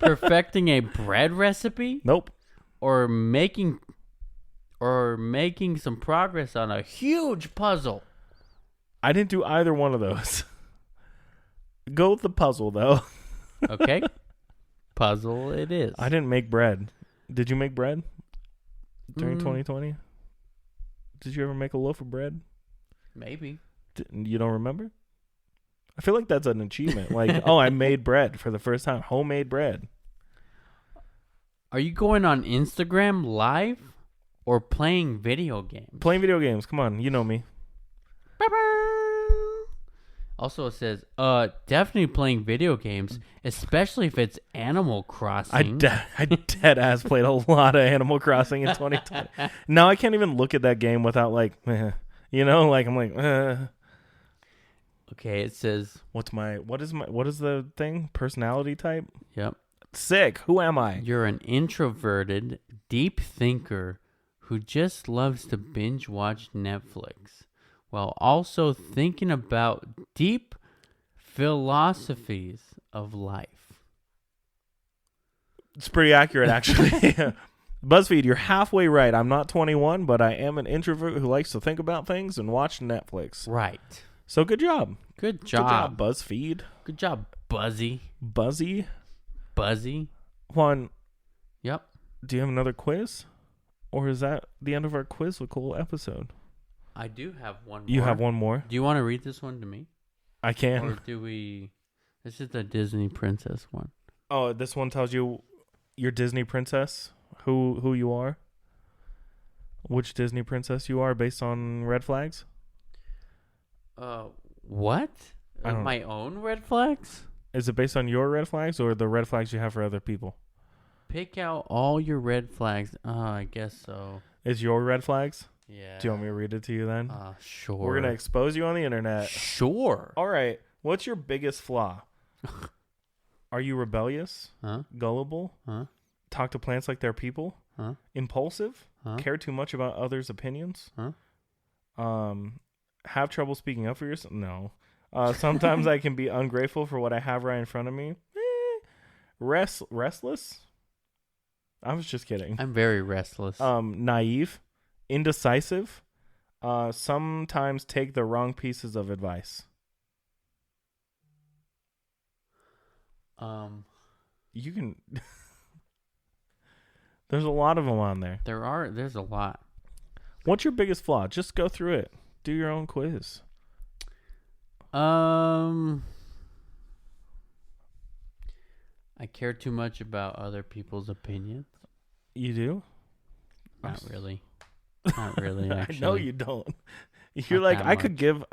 Perfecting a bread recipe Nope. or making some progress on a huge puzzle? I didn't do either one of those. Go with the puzzle, though. Okay. Puzzle it is. I didn't make bread. Did you make bread during 2020? Did you ever make a loaf of bread? Maybe. You don't remember? I feel like that's an achievement. Like, oh, I made bread for the first time. Homemade bread. Are you going on Instagram live or playing video games? Playing video games. Come on. You know me. Also, it says, definitely playing video games, especially if it's Animal Crossing. I dead ass played a lot of Animal Crossing in 2020. Now I can't even look at that game without like, you know, like I'm like, Okay, it says, what is the thing? Personality type? yep. Sick. Who am I? You're an introverted, deep thinker who just loves to binge watch Netflix while also thinking about deep philosophies of life. It's pretty accurate, actually. Buzzfeed, you're halfway right. I'm not 21, but I am an introvert who likes to think about things and watch Netflix. Right. So good job. Good job. Buzzfeed. Good job, Buzzy. Buzzy. Juan, Yep. do you have another quiz? Or is that the end of our quizzical episode? I do have one more. You have one more? Do you want to read this one to me? I can. Or do we... This is the Disney princess one. Oh, this one tells you your Disney princess, who you are? Which Disney princess you are based on red flags? What? I don't My own red flags? Is it based on your red flags or the red flags you have for other people? Pick out all your red flags. I guess so. It's your red flags? Yeah. Do you want me to read it to you then? Sure. We're going to expose you on the internet. Sure. All right. What's your biggest flaw? Are you rebellious? Huh? Gullible? Huh? Talk to plants like they're people? Huh? Impulsive? Huh? Care too much about others' opinions? Huh? Have trouble speaking up for yourself? No. Sometimes I can be ungrateful for what I have right in front of me. Restless? I was just kidding. I'm very restless. Naive? Indecisive? Sometimes take the wrong pieces of advice. You can... There's a lot of them on there. There's a lot. What's your biggest flaw? Just go through it. Do your own quiz. I care too much about other people's opinions. You do? Not really. Not really, actually. I know you don't. You're Not like, that I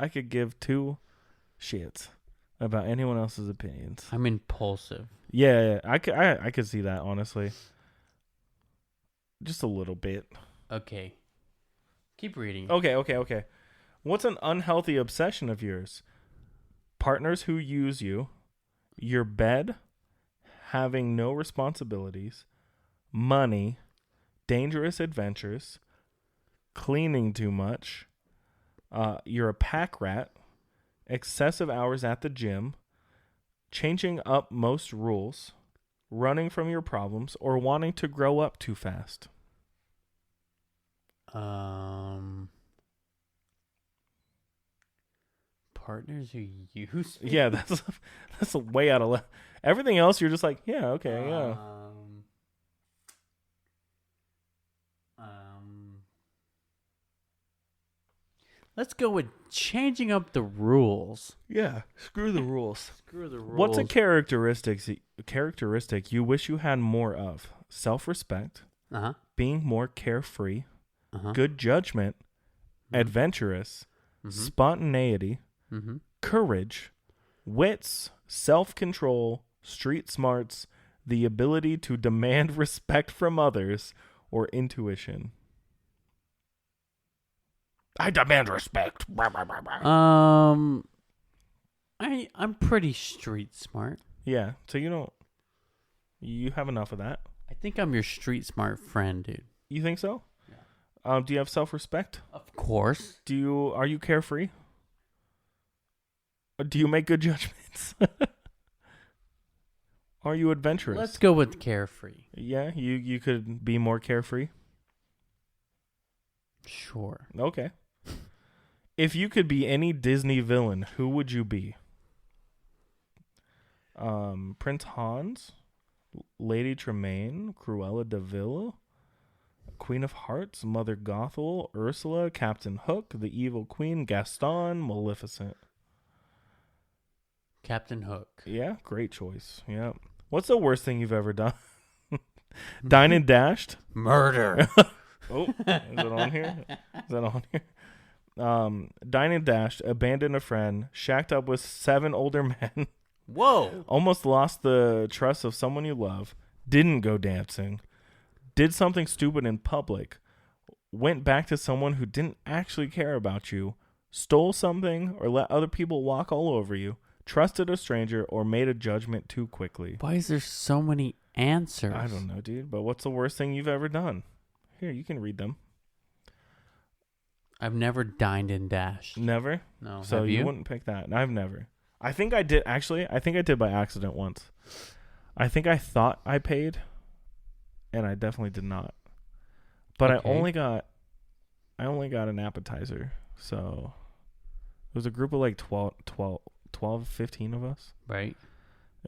could give 2 shits. about anyone else's opinions. I'm impulsive. Yeah, I could see that, honestly. Just a little bit. Okay. Keep reading. Okay. What's an unhealthy obsession of yours? Partners who use you, your bed, having no responsibilities, money, dangerous adventures, cleaning too much, you're a pack rat, excessive hours at the gym, changing up most rules, running from your problems, or wanting to grow up too fast. Partners who use me? Yeah, that's a way out of left. Everything else, you're just like, yeah, okay, yeah. Let's go with changing up the rules. Yeah, screw the rules. Screw the rules. What's a characteristic you wish you had more of? Self-respect, being more carefree, good judgment, adventurous, spontaneity, courage, wits, self-control, street smarts, the ability to demand respect from others, or intuition. I demand respect. I'm pretty street smart. Yeah, so you have enough of that. I think I'm your street smart friend, dude. You think so? Yeah. Do you have self-respect? Of course. Are you carefree? Do you make good judgments? Are you adventurous? Let's go with carefree. Yeah, you could be more carefree. Sure. Okay. If you could be any Disney villain, who would you be? Prince Hans, Lady Tremaine, Cruella de Vil, Queen of Hearts, Mother Gothel, Ursula, Captain Hook, the Evil Queen, Gaston, Maleficent. Captain Hook. Yeah, great choice. Yeah. What's the worst thing you've ever done? Dine and dashed? Murder. Oh, is it on here? Is that on here? Dine and dashed, abandoned a friend, shacked up with 7 older men. Whoa. Almost lost the trust of someone you love, didn't go dancing, did something stupid in public, went back to someone who didn't actually care about you, stole something or let other people walk all over you, trusted a stranger, or made a judgment too quickly. Why is there so many answers? I don't know, dude, but what's the worst thing you've ever done? Here, you can read them. I've never dined and dashed. Never? No. So Have you? wouldn't pick that. I've never. I think I did, actually. I think I did by accident once. I think I thought I paid, and I definitely did not. But Okay. I only got an appetizer. So it was a group of like 12, 15 of us. Right.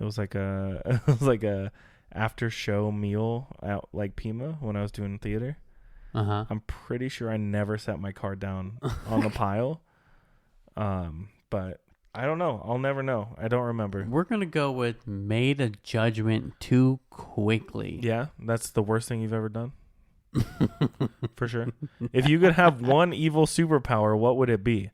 It was like a after show meal at like Pima when I was doing theater. I'm pretty sure I never set my card down on the pile. But I don't know. I'll never know. I don't remember. We're going to go with made a judgment too quickly. Yeah, that's the worst thing you've ever done. For sure. If you could have one evil superpower, what would it be?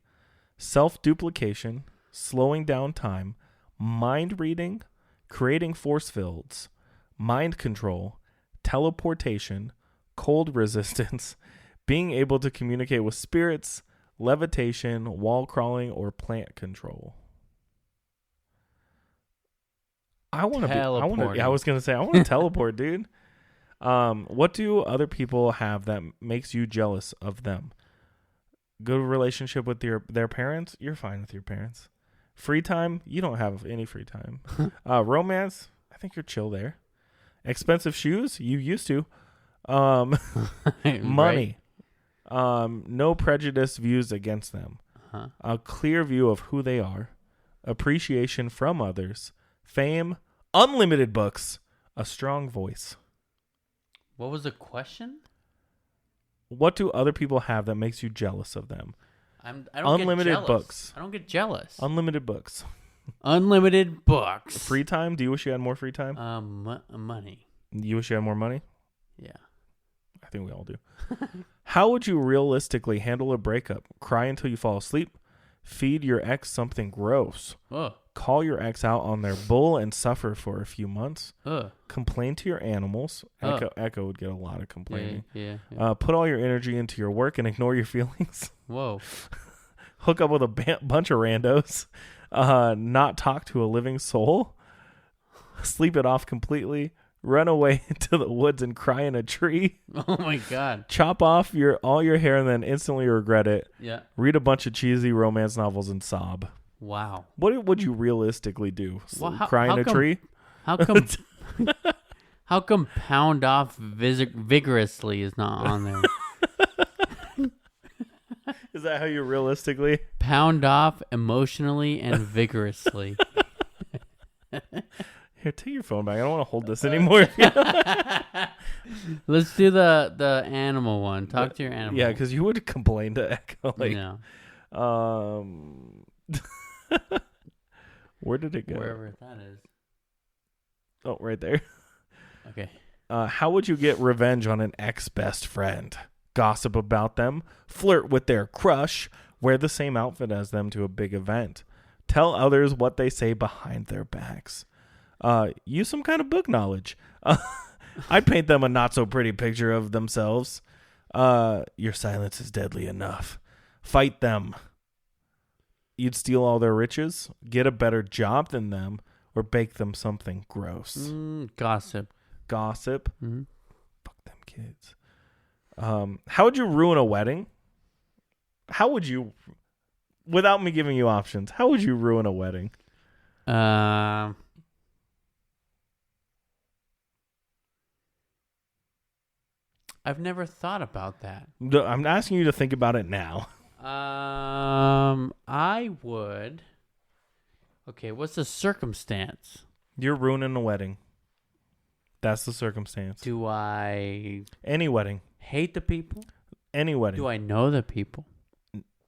Self-duplication, slowing down time, mind reading, creating force fields, mind control, teleportation, cold resistance, being able to communicate with spirits, levitation, wall crawling, or plant control. I want to I was going to say I want to teleport, dude. What do other people have that makes you jealous of them? Good relationship with their parents? You're fine with your parents. Free time? You don't have any free time. Romance? I think you're chill there. Expensive shoes? You used to. Money. Right. No prejudice views against them. A clear view of who they are. Appreciation from others. Fame. Unlimited books. A strong voice. What was the question? What do other people have that makes you jealous of them? I don't Unlimited get jealous. books. I don't get jealous. Unlimited books. Unlimited books. Free time? Do you wish you had more free time? Money. You wish you had more money? Yeah. I think we all do. How would you realistically handle a breakup? Cry until you fall asleep? Feed your ex something gross? Oh. call your ex out on their bull and suffer for a few months. Ugh. Complain to your animals. Echo would get a lot of complaining. Yeah. Put all your energy into your work and ignore your feelings. Whoa. Hook up with a bunch of randos. Not talk to a living soul. Sleep it off completely. Run away into the woods and cry in a tree. Oh my God. Chop off all your hair and then instantly regret it. Yeah. Read a bunch of cheesy romance novels and sob. Wow. What would you realistically do? Well, Cry in a tree? How come? How come pound off vigorously is not on there? Is that how you realistically? Pound off emotionally and vigorously. Here, take your phone back. I don't want to hold this anymore. Let's do the animal one. Talk to your animal. Yeah, because you would complain to Echo. Like, no. Where did it go? Wherever that is. Oh, right there. Okay. How would you get revenge on an ex-best friend? Gossip about them, flirt with their crush, wear the same outfit as them to a big event, tell others what they say behind their backs. Use some kind of book knowledge. I'd paint them a not so pretty picture of themselves. Your silence is deadly enough. Fight them. You'd steal all their riches, get a better job than them, or bake them something gross. Gossip. Mm-hmm. Fuck them kids. How would you ruin a wedding? How would you, without me giving you options, how would you ruin a wedding? I've never thought about that. I'm asking you to think about it now. I would. Okay, what's the circumstance? You're ruining a wedding. That's the circumstance. Do I Any wedding. hate the people? Any wedding. Do I know the people?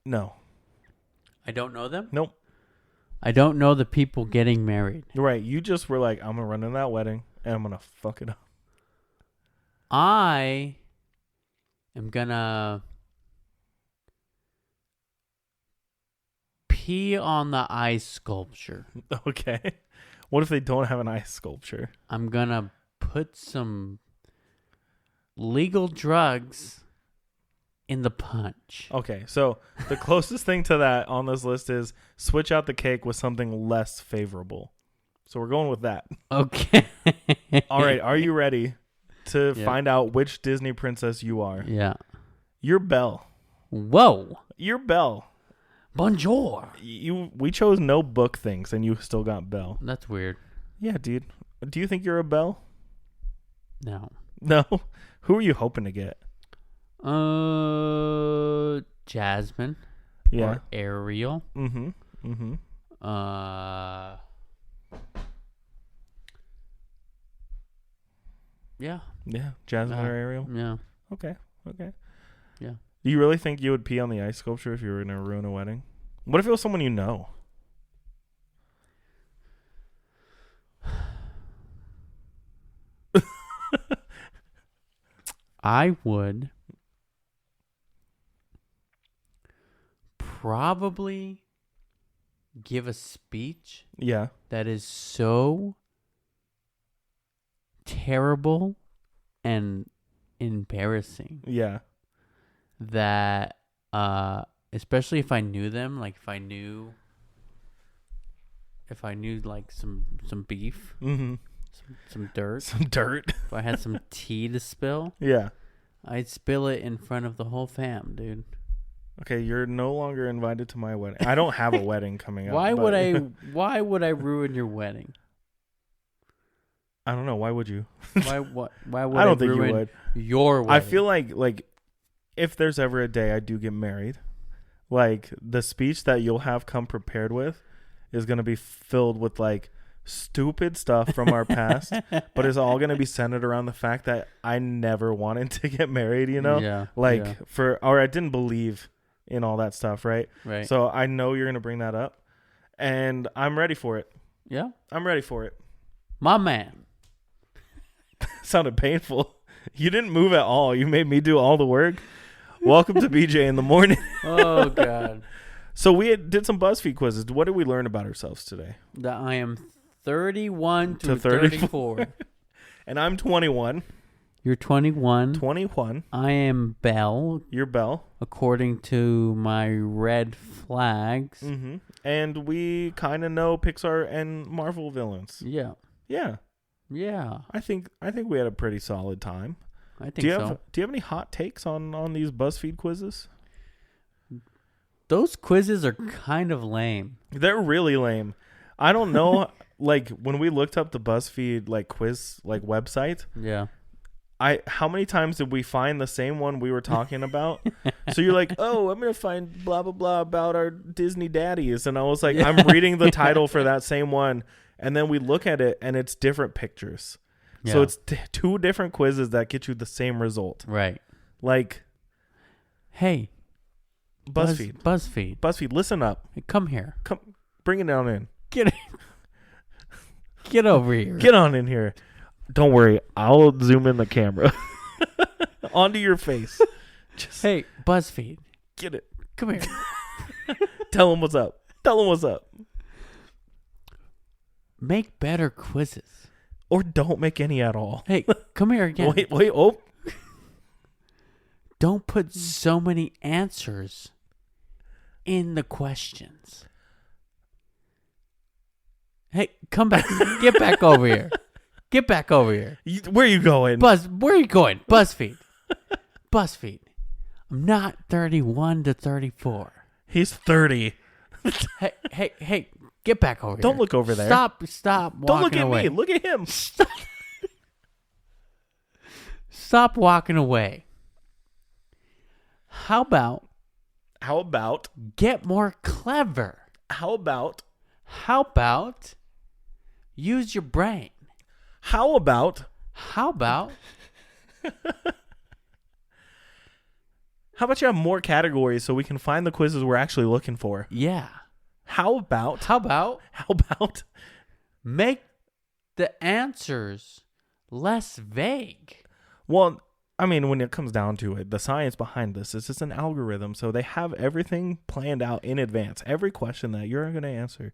No. I don't know them? Nope. I don't know the people getting married. Right. You just were like, I'm going to run in that wedding and I'm going to fuck it up. I am going to pee on the ice sculpture. Okay. What if they don't have an ice sculpture? I'm going to put some legal drugs in the punch. Okay. So the closest thing to that on this list is switch out the cake with something less favorable. So we're going with that. Okay. All right. Are you ready to Yeah. find out which Disney princess you are? Yeah. You're Belle. Whoa. You're Belle. Bonjour. We chose no book things and you still got Belle. That's weird. Yeah, dude. Do you think you're a Belle? No. No. Who are you hoping to get? Jasmine. Yeah. Or Ariel. Mm-hmm. Mm-hmm. Yeah. Yeah. Jasmine or Ariel? Yeah. Okay. Okay. Yeah. Do you really think you would pee on the ice sculpture if you were going to ruin a wedding? What if it was someone you know? I would probably give a speech Yeah. that is so terrible and embarrassing Yeah. that especially if I knew them, like if I knew like some beef, Mm-hmm. some dirt, Some dirt. if I had some tea to spill, Yeah. I'd spill it in front of the whole fam, dude. Okay, you're no longer invited to my wedding. I don't have a wedding coming up. Why but- would I ruin your wedding? I don't know. Why would you? Why would I don't think you ruin would. your wedding? I feel like if there's ever a day I do get married, like the speech that you'll have come prepared with is going to be filled with like stupid stuff from our past, but it's all going to be centered around the fact that I never wanted to get married, you know? Yeah. Like yeah, or I didn't believe in all that stuff, right? right. So I know you're going to bring that up and I'm ready for it. Yeah. I'm ready for it. My man. Sounded painful. You didn't move at all. You made me do all the work. Welcome to BJ in the morning. Oh God. So did some BuzzFeed quizzes. What did we learn about ourselves today? That I am 31 to 34. 34. And I'm 21. You're 21. 21. I am Belle, You're Belle. according to my red flags. Mm-hmm. And we kind of know Pixar and Marvel villains. Yeah. Yeah. Yeah. I think we had a pretty solid time. I think so. Do you have any hot takes on these BuzzFeed quizzes? Those quizzes are kind of lame. They're really lame. I don't know. Like when we looked up the BuzzFeed like quiz like website, Yeah. how many times did we find the same one we were talking about? So you're like, oh, I'm gonna find blah blah blah about our Disney daddies, and I was like, I'm reading the title for that same one, and then we look at it and it's different pictures. Yeah. So it's two different quizzes that get you the same result. Right. Like, hey, BuzzFeed, BuzzFeed, listen up. Hey, come here. Come, bring it down in. Get over here. Get on in here. Don't worry, I'll zoom in the camera onto your face. Just Hey, BuzzFeed, get it. come here. Tell them what's up. Tell them what's up. Make better quizzes. Or don't make any at all. Hey, come here again. Wait. Oh, Don't put so many answers in the questions. Hey, come back. Get back over here. Get back over here. where are you going? Where are you going? BuzzFeed. BuzzFeed. I'm not 31 to 34. He's 30. Hey, get back over here. Don't look over there. Stop walking Don't look at away. me. Look at him. Stop walking away. How about Get more clever? How about use your brain? How about How about you have more categories so we can find the quizzes we're actually looking for? yeah? How about How about make the answers less vague? Well, I mean, when it comes down to it, the science behind this is it's an algorithm, so they have everything planned out in advance. Every question that you're going to answer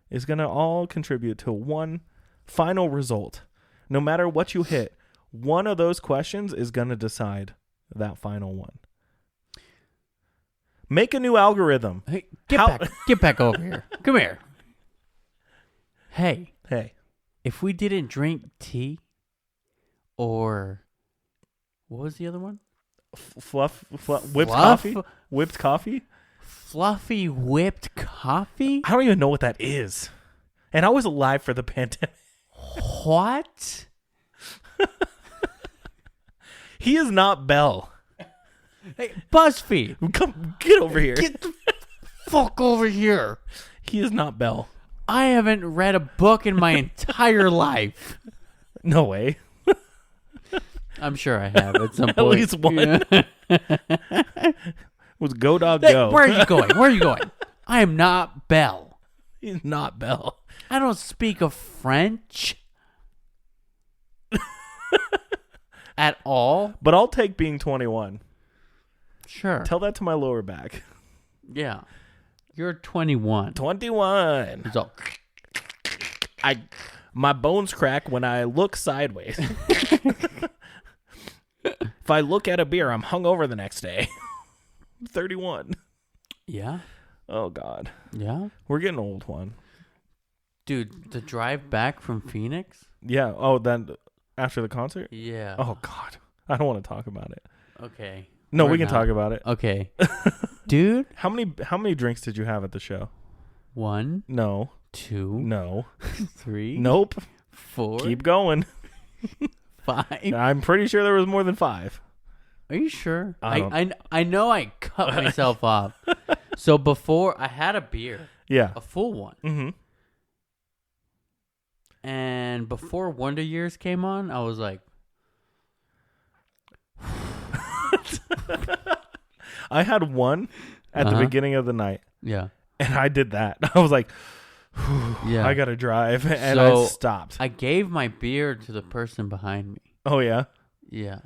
is going to all contribute to one final result. No matter what you hit, one of those questions is going to decide that final one. Make a new algorithm. Hey, get back over here. Come here. Hey, if we didn't drink tea or what was the other one? Whipped coffee? Whipped coffee? Fluffy whipped coffee? I don't even know what that is. And I was alive for the pandemic. What? He is not Belle. Hey, BuzzFeed. Come, get over here. Get the fuck over here. He is not Belle. I haven't read a book in my entire life. No way. I'm sure I have at some point. At least one. Yeah. Was Go Dog Hey, Go. where are you going? Where are you going? I am not Belle. He's not Belle. I don't speak of French at all. But I'll take being 21. Sure. Tell that to my lower back. Yeah. You're 21. 21. It's all- My bones crack when I look sideways. If I look at a beer, I'm hungover the next day. 31. Yeah. Oh, God. Yeah. We're getting old, Juan. Dude, the drive back from Phoenix? Yeah. Oh, then after the concert? Yeah. Oh, God. I don't want to talk about it. Okay. No, We're we can not. talk about it. Okay. Dude. How many drinks did you have at the show? 1, No. 2, No. 3, Nope. 4, Keep going. 5. I'm pretty sure there was more than 5. Are you sure? I I know I cut myself off. So before I had a beer, Yeah. a full one. Mm-hmm. And before Wonder Years came on, I was like, I had one at the beginning of the night, yeah. and I did that. I was like, Yeah. I got to drive, and So, I stopped. I gave my beer to the person behind me. Oh, yeah? Yeah.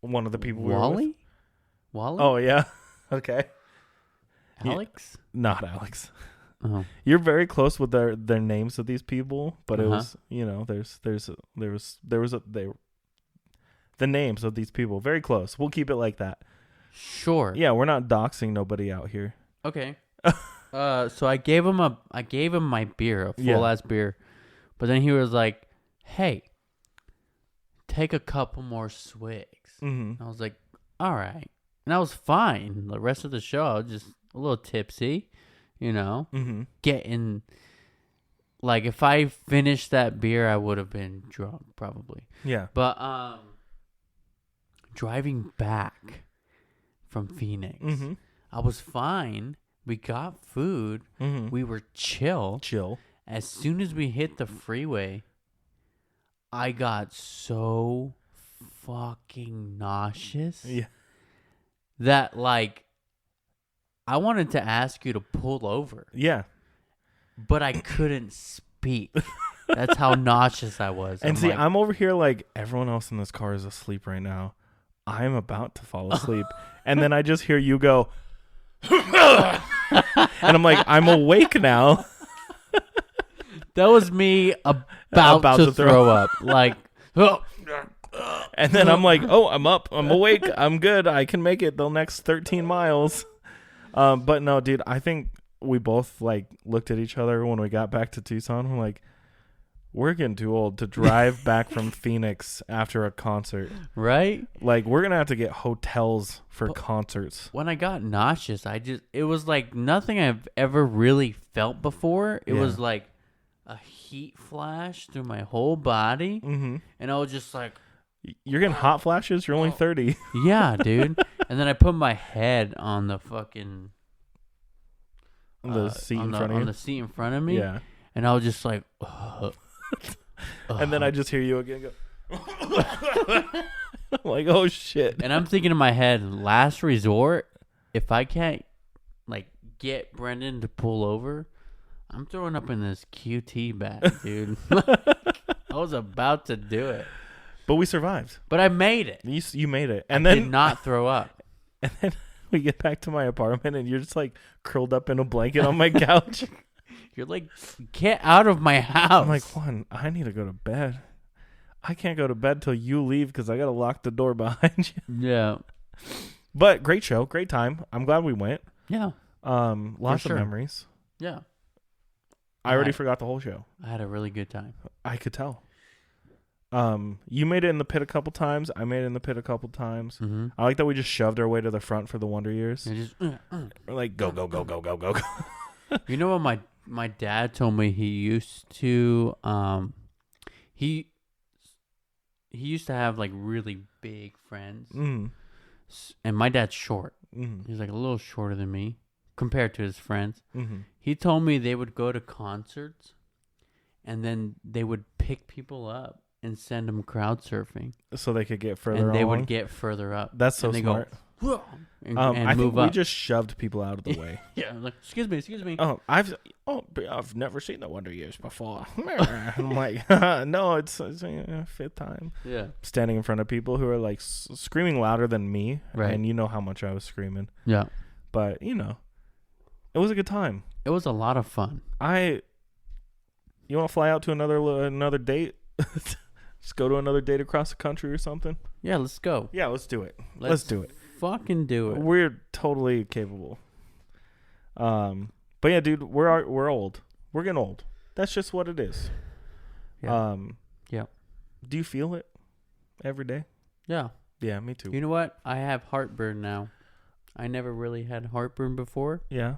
One of the people we were with? Wally? Wally? Oh yeah. Okay. Alex? Not Alex. Oh. You're very close with their names of these people, but it Uh-huh. was, the names of these people very close. We'll keep it like that. Sure. Yeah, we're not doxing nobody out here. Okay. So I gave him my beer, a full ass beer, but then he was like, "Hey, take a couple more swigs." Mm-hmm. I was like, "All right," and I was fine. The rest of the show, I was just a little tipsy, Mm-hmm. getting like if I finished that beer, I would have been drunk probably. Yeah. But driving back from Phoenix, Mm-hmm. I was fine. We got food. Mm-hmm. We were chill. Chill. As soon as we hit the freeway, I got so fucking nauseous Yeah. that like I wanted to ask you to pull over, Yeah. but I couldn't speak. That's how nauseous I was. And I'm over here like everyone else in this car is asleep right now. I'm about to fall asleep. And then I just hear you go, and I'm like, I'm awake now. that was me about to throw up. Like, and then I'm like, oh, I'm up. I'm awake. I'm good. I can make it the next 13 miles. But no, dude, I think we both like looked at each other when we got back to Tucson. We're like, we're getting too old to drive back from Phoenix after a concert. right? Like, we're going to have to get hotels for concerts. When I got nauseous, it was like nothing I've ever really felt before. It was like a heat flash through my whole body. Mm-hmm. And I was just like, You're getting hot flashes? You're only 30. yeah, dude. And then I put my head on the fucking The seat in front of you? on the seat in front of me. Yeah. And I was just like, And then I just hear you again go. I'm like, oh shit. and I'm thinking in my head, last resort, if I can't like get Brendan to pull over, I'm throwing up in this QT bag, dude. I was about to do it, But we survived. but I made it. You made it. I And then did not throw up. And then we get back to my apartment and you're just like curled up in a blanket on my couch. You're like, get out of my house. I'm like, Juan, I need to go to bed. I can't go to bed till you leave because I got to lock the door behind you. yeah, But great show. Great time. I'm glad we went. yeah, Lots sure. of memories. yeah. I already Right. forgot the whole show. I had a really good time. I could tell. You made it in the pit a couple times. I made it in the pit a couple times. Mm-hmm. I like that we just shoved our way to the front for the Wonder Years. And just, We're like, go, go, go, go, go, go, go. You know what my dad told me he used to he used to have like really big friends. Mm. And my dad's short. Mm. He's like a little shorter than me compared to his friends. Mm-hmm. He told me they would go to concerts and then they would pick people up and send them crowd surfing. So they could get further And they along. would get further up. That's so and they smart. Go, and I move think up. we just shoved people out of the way. Yeah, like, excuse me. I've never seen the Wonder Years before. I'm like, no, it's fifth time. Yeah. Standing in front of people who are like screaming louder than me, Right. and you know how much I was screaming. Yeah. But it was a good time. It was a lot of fun. You want to fly out to another date? Just go to another date across the country or something. Yeah, let's go. Yeah, let's do it. Let's do it. Fucking do it. We're totally capable. But yeah, dude, we're old. We're getting old. That's just what it is. Yeah. Yeah. Do you feel it every day? Yeah. Yeah, me too. You know what? I have heartburn now. I never really had heartburn before. Yeah.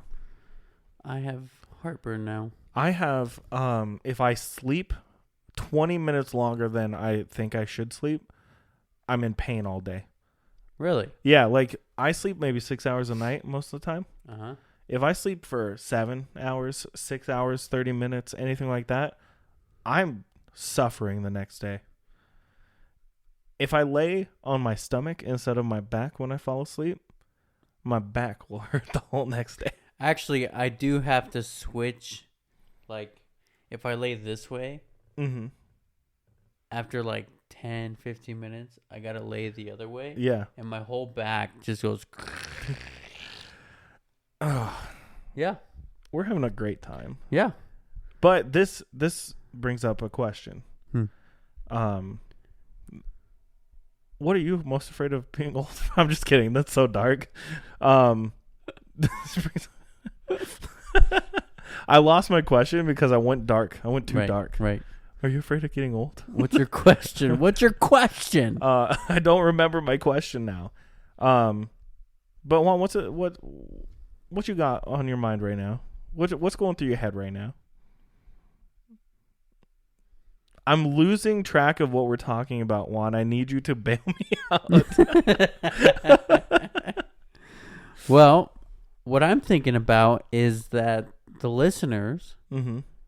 I have heartburn now. I have if I sleep 20 minutes longer than I think I should sleep, I'm in pain all day. Really? Yeah, like I sleep maybe 6 hours a night most of the time. Uh-huh. If I sleep for 7 hours, 6 hours, 30 minutes, anything like that, I'm suffering the next day. If I lay on my stomach instead of my back when I fall asleep, my back will hurt the whole next day. Actually, I do have to switch. Like, if I lay this way, Mm-hmm. after like 10, 15 minutes, I got to lay the other way. Yeah. And my whole back just goes. Oh, Yeah. we're having a great time. Yeah. But this brings up a question. What are you most afraid of being old? I'm just kidding. That's so dark. I lost my question because I went dark. I went too dark. Right. Are you afraid of getting old? What's your question? What's your question? I don't remember my question now. But Juan, what you got on your mind right now? What's going through your head right now? I'm losing track of what we're talking about, Juan. I need you to bail me out. Well, what I'm thinking about is that the listeners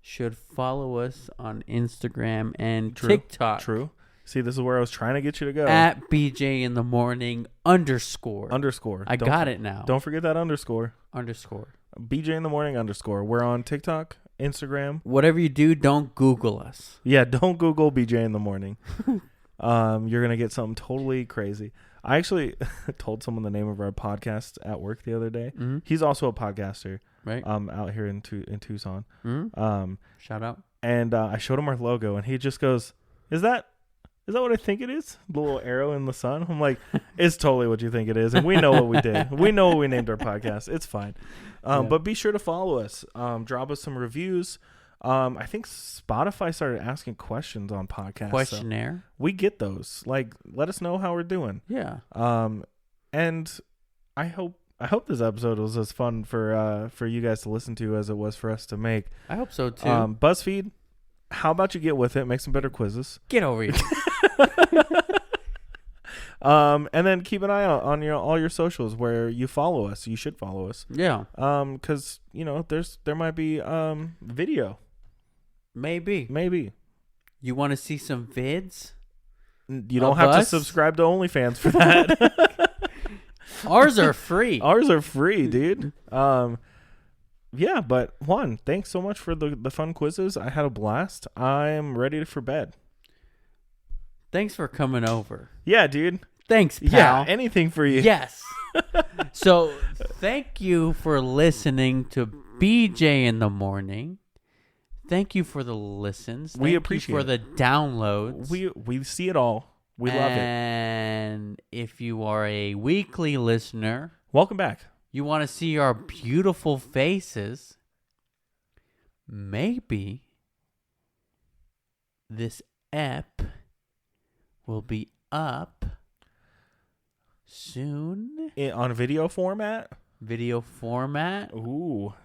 should follow us on Instagram and TikTok. True. See, this is where I was trying to get you to go. At BJ in the morning _. I got it now. Don't forget that underscore. BJ in the morning _. We're on TikTok, Instagram. Whatever you do, don't Google us. Yeah, don't Google BJ in the morning. You're going to get something totally crazy. I actually told someone the name of our podcast at work the other day. Mm-hmm. He's also a podcaster. Right. Out here in Tucson. Mm-hmm. Shout out. And I showed him our logo, and he just goes, Is that what I think it is? The little arrow in the sun? I'm like, it's totally what you think it is. And we know what we did. We know what we named our podcast. It's fine. But be sure to follow us. Drop us some reviews. I think Spotify started asking questions on podcasts. Questionnaire. So we get those. Like, let us know how we're doing. Yeah. And I hope this episode was as fun for you guys to listen to as it was for us to make. I hope so too. BuzzFeed, how about you get with it? Make some better quizzes. Get over here. And then keep an eye out on all your socials where you follow us. You should follow us. Yeah. Because there might be video. Maybe. You want to see some vids? You don't have to subscribe to OnlyFans for that. Ours are free. Ours are free, dude. Yeah, but Juan, thanks so much for the fun quizzes. I had a blast. I'm ready for bed. Thanks for coming over. Yeah, dude. Thanks, pal. Yeah, anything for you. Yes. So, thank you for listening to BJ in the morning. Thank you for the listens. We appreciate you for the downloads. We see it all. We love it. And if you are a weekly listener, welcome back. You want to see our beautiful faces, maybe this app will be up soon. On video format? Video format. Ooh.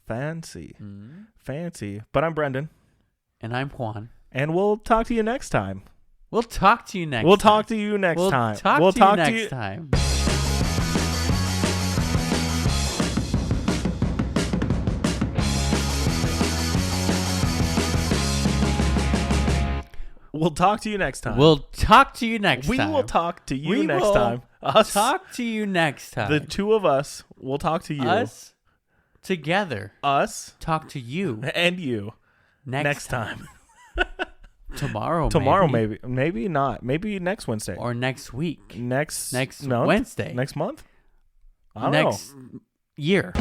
Fancy. Fancy. But I'm Brendan. And I'm Juan. And we'll talk to you next time. We'll talk to you next time. We'll talk to you next time. We'll talk to you next time. We'll talk to you next time. We'll talk to you next time. We will talk to you next time. Us. Talk to you next time. The two of us will talk to you. Us together. Us. Talk to you. And you. Next time. Tomorrow, maybe. Maybe not. Maybe next Wednesday. Or next week. Next month? Wednesday. Next month? I don't know. Year.